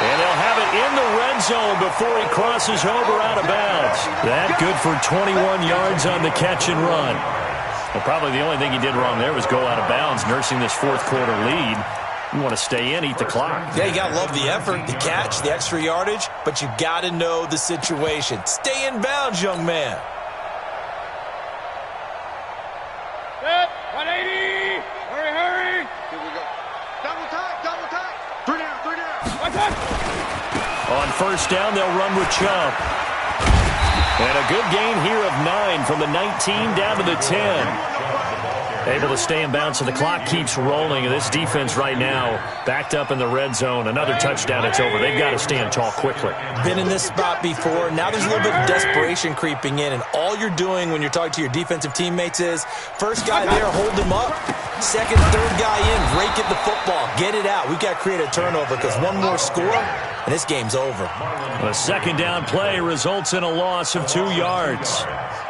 And they'll have it in the red zone before he crosses over out of bounds. That good for 21 yards on the catch and run. Well, probably the only thing he did wrong there was go out of bounds, nursing this 4th quarter lead. You want to stay in, eat the clock. Yeah, you got to love the effort, the catch, the extra yardage, but you got to know the situation. Stay in bounds, young man. Set, 180. Hurry. Here we go. Double tight. 3 down. On 1st down, they'll run with Chubb. And a good gain here of 9 from the 19 down to the 10. Able to stay in bounds, so the clock keeps rolling. And this defense right now backed up in the red zone. Another touchdown, it's over. They've got to stand tall quickly. Been in this spot before. Now there's a little bit of desperation creeping in. And all you're doing when you're talking to your defensive teammates is, first guy there, hold him up. Second, third guy in, rake at the football. Get it out. We've got to create a turnover because one more score, and this game's over. A 2nd down play results in a loss of 2 yards.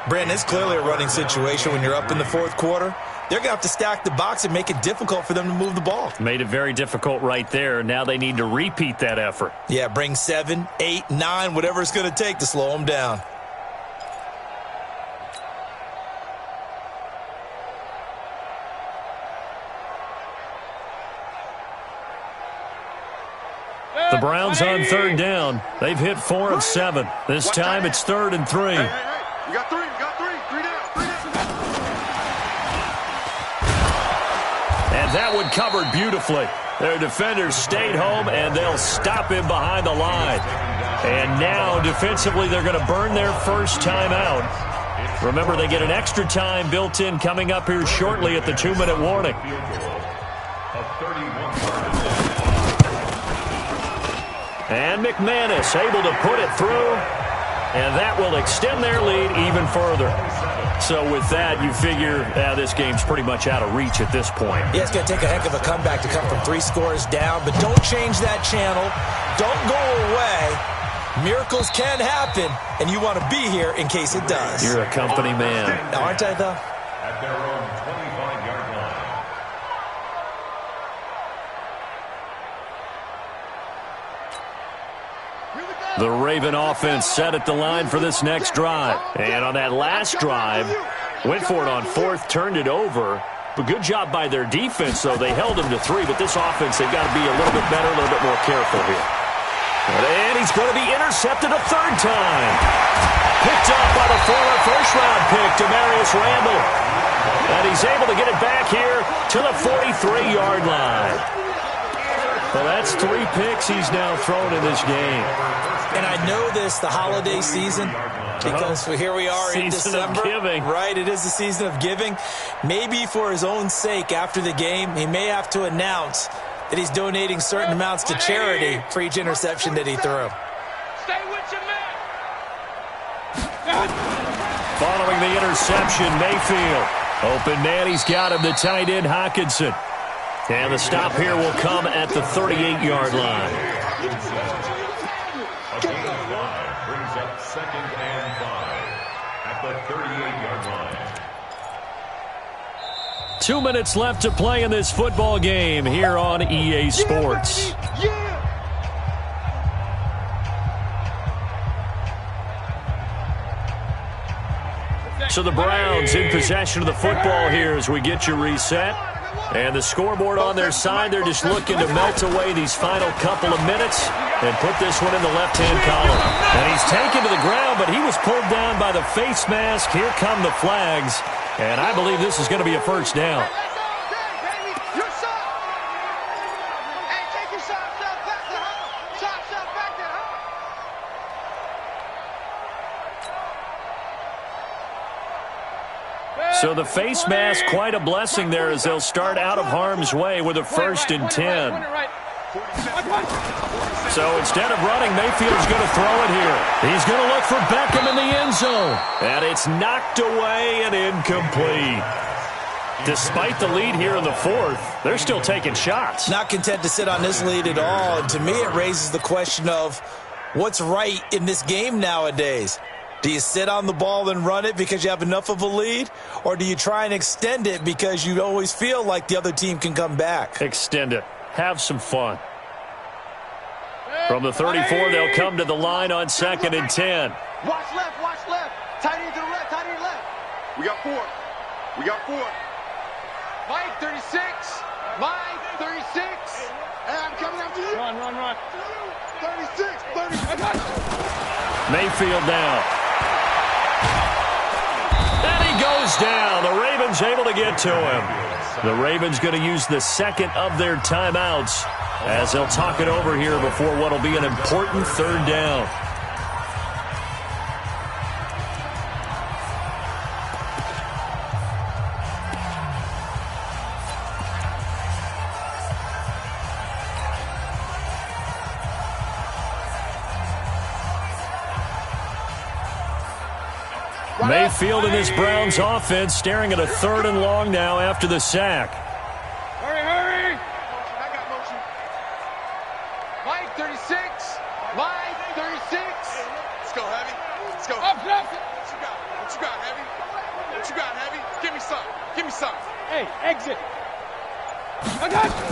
Brandon, it's clearly a running situation when you're up in the 4th quarter. They're going to have to stack the box and make it difficult for them to move the ball. Made it very difficult right there. Now they need to repeat that effort. Yeah, bring 7, 8, 9, whatever it's going to take to slow them down. The Browns on 3rd down. They've hit 4 of 7. This time it's 3rd and 3. Hey. You got 3 down. 3 down. And that one covered beautifully. Their defenders stayed home, and they'll stop him behind the line. And now, defensively, they're going to burn their first time out. Remember, they get an extra time built in coming up here shortly at the 2-minute warning. And McManus able to put it through, and that will extend their lead even further. So with that, you figure this game's pretty much out of reach at this point. Yeah, it's going to take a heck of a comeback to come from 3 scores down, but don't change that channel. Don't go away. Miracles can happen, and you want to be here in case it does. You're a company man. Aren't I, though? At their own 25-yard line. The Raven offense set at the line for this next drive. And on that last drive, went for it on 4th, turned it over. But good job by their defense, though. They held them to 3, but this offense, they've got to be a little bit better, a little bit more careful here. And he's going to be intercepted a third time. Picked up by the former first-round pick, Demarius Randall. And he's able to get it back here to the 43-yard line. Well, that's 3 picks he's now thrown in this game. And I know this, the holiday season, because here we are in December. Season of giving. Right, it is the season of giving. Maybe for his own sake after the game, he may have to announce that he's donating certain amounts to charity for each interception that he threw. Stay with your man. Following the interception, Mayfield. Open man, he's got him, the tight end, Hockenson. And the stop here will come at the 38-yard line. A gain of 5 brings up 2nd and 5 at the 38-yard line. 2 minutes left to play in this football game here on EA Sports. So the Browns in possession of the football here as we get you reset. And the scoreboard on their side, they're just looking to melt away these final couple of minutes and put this one in the left-hand column. And he's taken to the ground, but he was pulled down by the face mask. Here come the flags. And I believe this is going to be a first down. So the face mask, quite a blessing there as they'll start out of harm's way with a 1st and 10. So instead of running, Mayfield's going to throw it here. He's going to look for Beckham in the end zone. And it's knocked away and incomplete. Despite the lead here in the 4th, they're still taking shots. Not content to sit on this lead at all. And to me, it raises the question of what's right in this game nowadays. Do you sit on the ball and run it because you have enough of a lead? Or do you try and extend it because you always feel like the other team can come back? Extend it. Have some fun. From the 34, they'll come to the line on 2nd and 10. Watch left, watch left. Tight end to the left, tight end left. We got 4. We got 4. Mike, 36. Mike, 36. Hey, I'm coming after you. Run. 36, 36. Mayfield down. And he goes down. The Ravens able to get to him. The Ravens going to use the 2nd of their timeouts as they'll talk it over here before what will be an important 3rd down. Mayfield in this Browns offense staring at a 3rd and long now after the sack. Hurry. I got motion. Mike, 36. Mike, 36. Let's go, Heavy. Let's go. Up. What you got, Heavy? What you got, Heavy? Give me some. Hey, exit. I got you.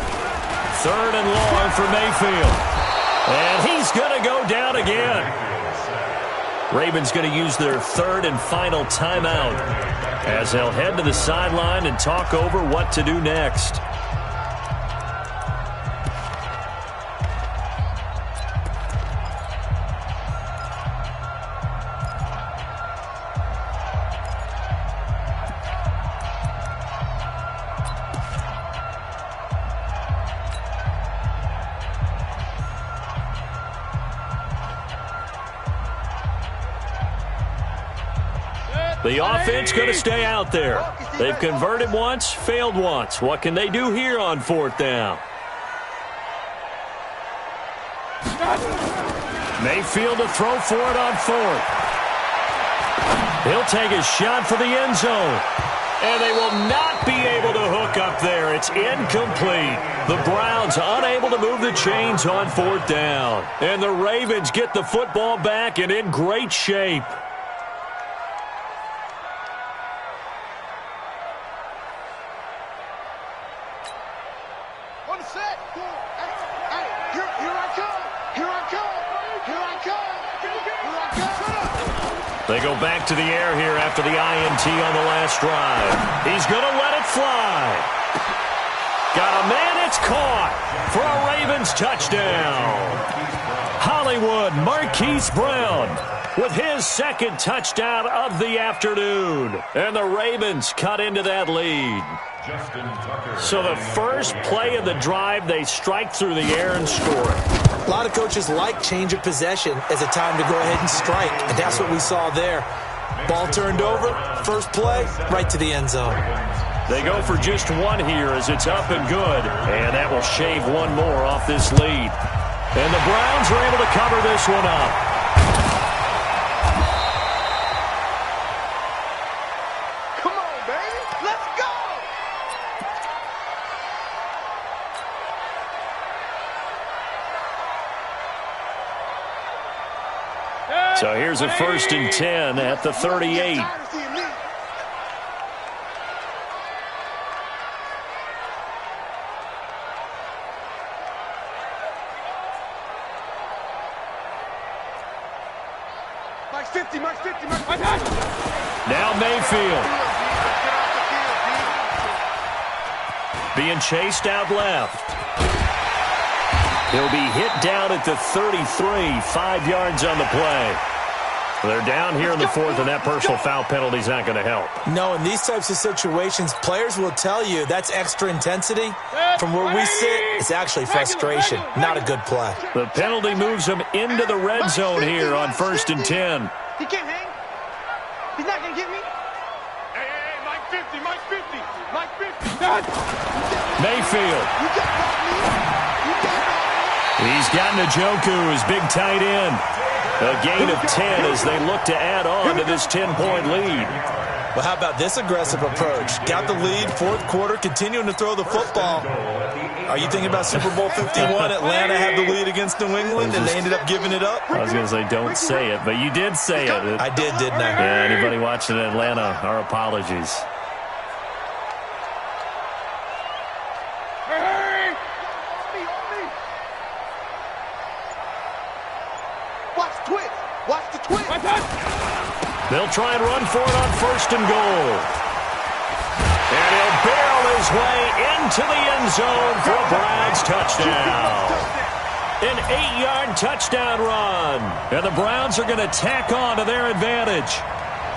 3rd and long for Mayfield. And he's going to go down again. Ravens going to use their 3rd and final timeout as they'll head to the sideline and talk over what to do next. The offense going to stay out there. They've converted once, failed once. What can they do here on 4th down? Mayfield to throw for it on 4th. He'll take a shot for the end zone. And they will not be able to hook up there. It's incomplete. The Browns unable to move the chains on 4th down. And the Ravens get the football back and in great shape. They go back to the air here after the INT on the last drive. He's going to let it fly. Got a man, it's caught for a Ravens touchdown. Hollywood Marquise Brown with his second touchdown of the afternoon. And the Ravens cut into that lead. So the first play of the drive, they strike through the air and score. A lot of coaches like change of possession as a time to go ahead and strike, and that's what we saw there. Ball turned over, first play, right to the end zone. They go for just one here as it's up and good, and that will shave one more off this lead. And the Browns are able to cover this one up. Come on, baby. Let's go. So here's a 1st and 10 at the 38. Now Mayfield. Being chased out left. He'll be hit down at the 33, 5 yards on the play. They're down here in the 4th, and that personal foul penalty is not going to help. No, in these types of situations, players will tell you that's extra intensity. From where we sit, it's actually frustration, not a good play. The penalty moves him into the red zone here on 1st and 10. He can't hang. He's not going to get me. Hey, Mike 50, Mike 50, Mike 50. Mayfield. He's got Njoku, his big tight end. A gain of 10 as they look to add on to this 10-point lead. Well, how about this aggressive approach? Got the lead, 4th quarter, continuing to throw the football. Are you thinking about Super Bowl 51? Atlanta had the lead against New England, and they ended up giving it up? I was going to say, don't say it, but you did say it. I did, didn't I? Yeah, anybody watching Atlanta, our apologies. They'll try and run for it on 1st and goal. And he'll barrel his way into the end zone for a Browns touchdown. An 8-yard touchdown run. And the Browns are going to tack on to their advantage.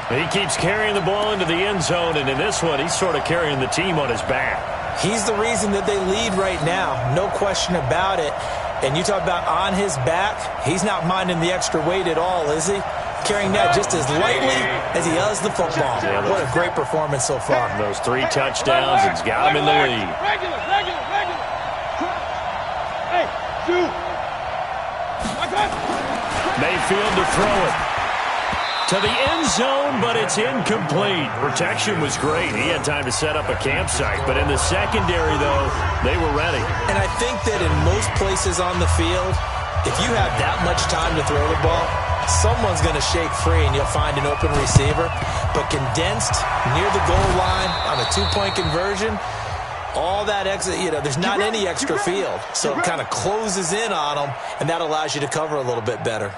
He keeps carrying the ball into the end zone, and in this one, he's sort of carrying the team on his back. He's the reason that they lead right now. No question about it. And you talk about on his back, he's not minding the extra weight at all, is he? Carrying that just as lightly as he does the football. Yeah, what a great performance so far. Those 3 touchdowns, it's got him in the lead. Regular. Hey, shoot. Mayfield to throw it. To the end zone, but it's incomplete. Protection was great. He had time to set up a campsite. But in the secondary, though, they were ready. And I think that in most places on the field, if you have that much time to throw the ball, someone's going to shake free and you'll find an open receiver. But condensed near the goal line on a 2-point conversion, all that extra, there's not any extra field. So it kind of closes in on them, and that allows you to cover a little bit better.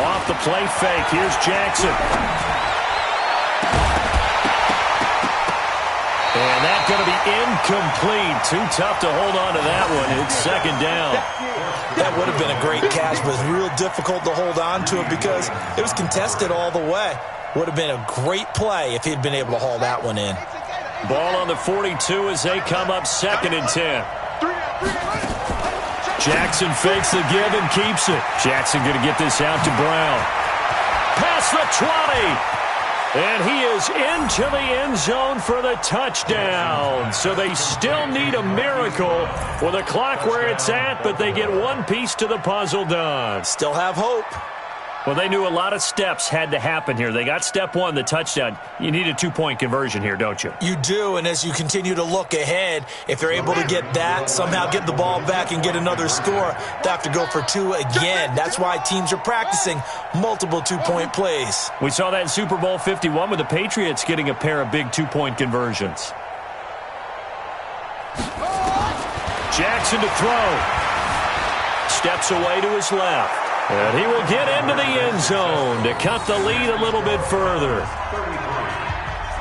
Off the play fake, here's Jackson. And that's going to be incomplete. Too tough to hold on to that one. It's 2nd down. That would have been a great catch, but it's real difficult to hold on to it because it was contested all the way. Would have been a great play if he'd been able to haul that one in. Ball on the 42 as they come up 2nd and 10. Jackson fakes the give and keeps it. Jackson going to get this out to Brown. Past the 20. And he is into the end zone for the touchdown. So they still need a miracle with the clock where it's at, but they get one piece to the puzzle done. Still have hope. Well, they knew a lot of steps had to happen here. They got step one, the touchdown. You need a two-point conversion here, don't you? You do, and as you continue to look ahead, if they're able to get that, somehow get the ball back and get another score, they have to go for two again. That's why teams are practicing multiple two-point plays. We saw that in Super Bowl 51 with the Patriots getting a pair of big two-point conversions. Jackson to throw. Steps away to his left. And he will get into the end zone to cut the lead a little bit further. 33,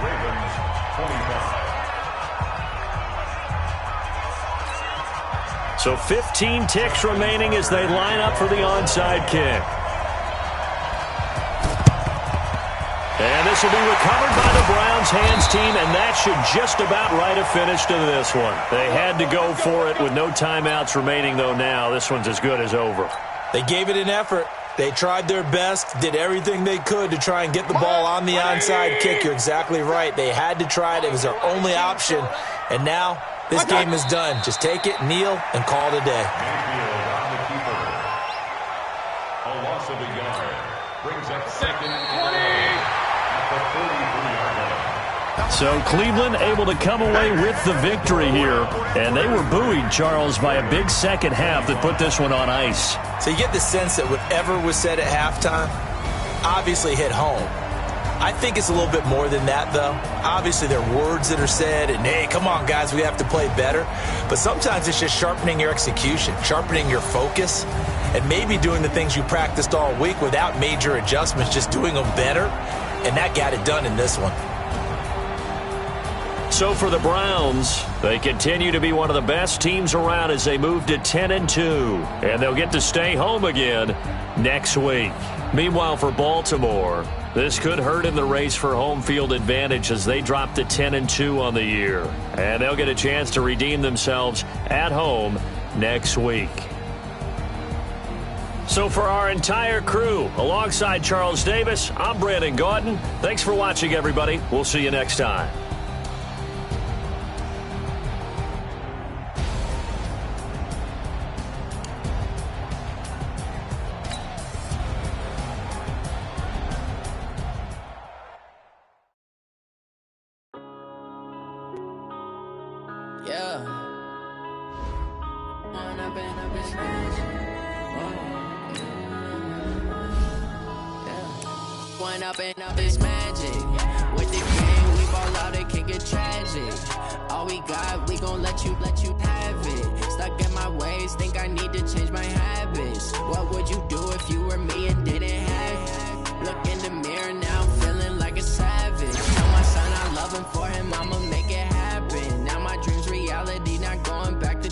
Ravens 25. So 15 ticks remaining as they line up for the onside kick. And this will be recovered by the Browns hands team, and that should just about write a finish to this one. They had to go for it with no timeouts remaining, though now this one's as good as over. They gave it an effort. They tried their best, did everything they could to try and get the ball on the onside kick. You're exactly right. They had to try it. It was their only option. And now this game is done. Just take it, kneel, and call it a day. Mayfield on the keeper. A loss of a yard. Brings up second and 20 at the 43-yard line. So Cleveland able to come away with the victory here. And they were buoyed, Charles, by a big second half that put this one on ice. So you get the sense that whatever was said at halftime obviously hit home. I think it's a little bit more than that, though. Obviously, there are words that are said, and, hey, come on, guys, we have to play better. But sometimes it's just sharpening your execution, sharpening your focus, and maybe doing the things you practiced all week without major adjustments, just doing them better. And that got it done in this one. So for the Browns, they continue to be one of the best teams around as they move to 10-2. And they'll get to stay home again next week. Meanwhile, for Baltimore, this could hurt in the race for home field advantage as they drop to 10-2 on the year. And they'll get a chance to redeem themselves at home next week. So for our entire crew, alongside Charles Davis, I'm Brandon Gaudin. Thanks for watching, everybody. We'll see you next time. Up is magic. With the game, we ball out, it can get tragic. All we got, we gon' let you have it. Stuck in my ways, think I need to change my habits. What would you do if you were me and didn't have it? Look in the mirror now, I'm feeling like a savage. Tell my son I love him, for him I'ma make it happen. Now my dream's reality, not going back to.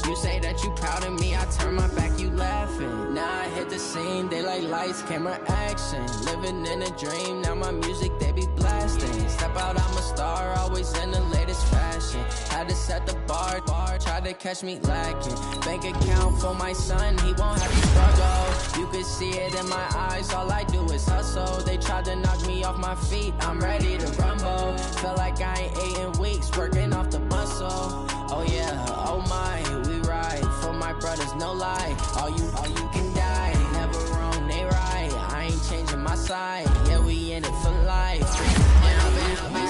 You say that you proud of me, I turn my back, you laughing. Now I hit the scene, they like lights, camera, action. Living in a dream, now my music, they be blasting. Step out, I'm a star, always in the latest fashion. Had to set the bar, try to catch me lacking. Bank account for my son, he won't have to struggle. You can see it in my eyes, all I do is hustle. They tried to knock me off my feet, I'm ready to rumble. Feel like I ain't ate in weeks, working off the muscle. Oh yeah, oh my, we ride for my brothers, no lie. All you can die, never wrong, they right. I ain't changing my side, yeah, we in it for life. It's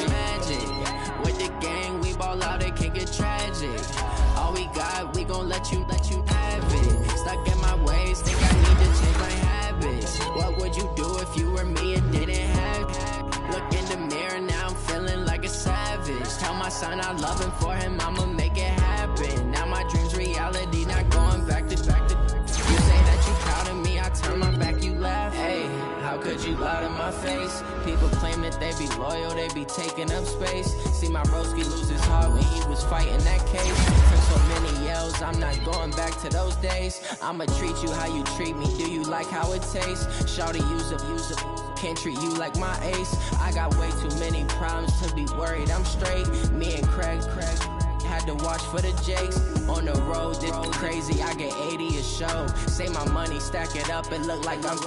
magic. With the gang, we ball out, it can get tragic. All we got, we gon' let you have it. Stuck in my ways, think I need to change my habits. What would you do if you were me and didn't have it? Look in the mirror, now I'm feeling like a savage. Tell my son I love him, for him I'ma make it happen. Now my dream's reality, not going back to. You say that you proud of me, I turn my back, you laugh. Hey, how could you lie to my face? People claim that they be loyal, they be taking up space. See my broski lose his heart when he was fighting that case. For so many yells, I'm not going back to those days. I'ma treat you how you treat me, do you like how it tastes? Shawty, use up, can't treat you like my ace. I got way too many problems to be worried, I'm straight. Me and Craig had to watch for the Jakes. On the road, this crazy, I get 80 a show. Say my money, stack it up, it look like I'm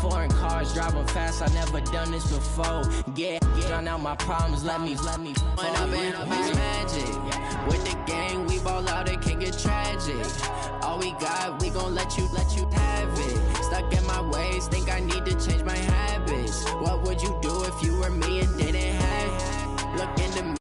foreign cars, driving fast, I never done this before. Yeah, drown out my problems, let me When I've been up is magic. With the gang, we ball out, it can get tragic. All we got, we gon' let you have it. Stuck in my ways, think I need to change my habits. What would you do if you were me and didn't have? Look into me.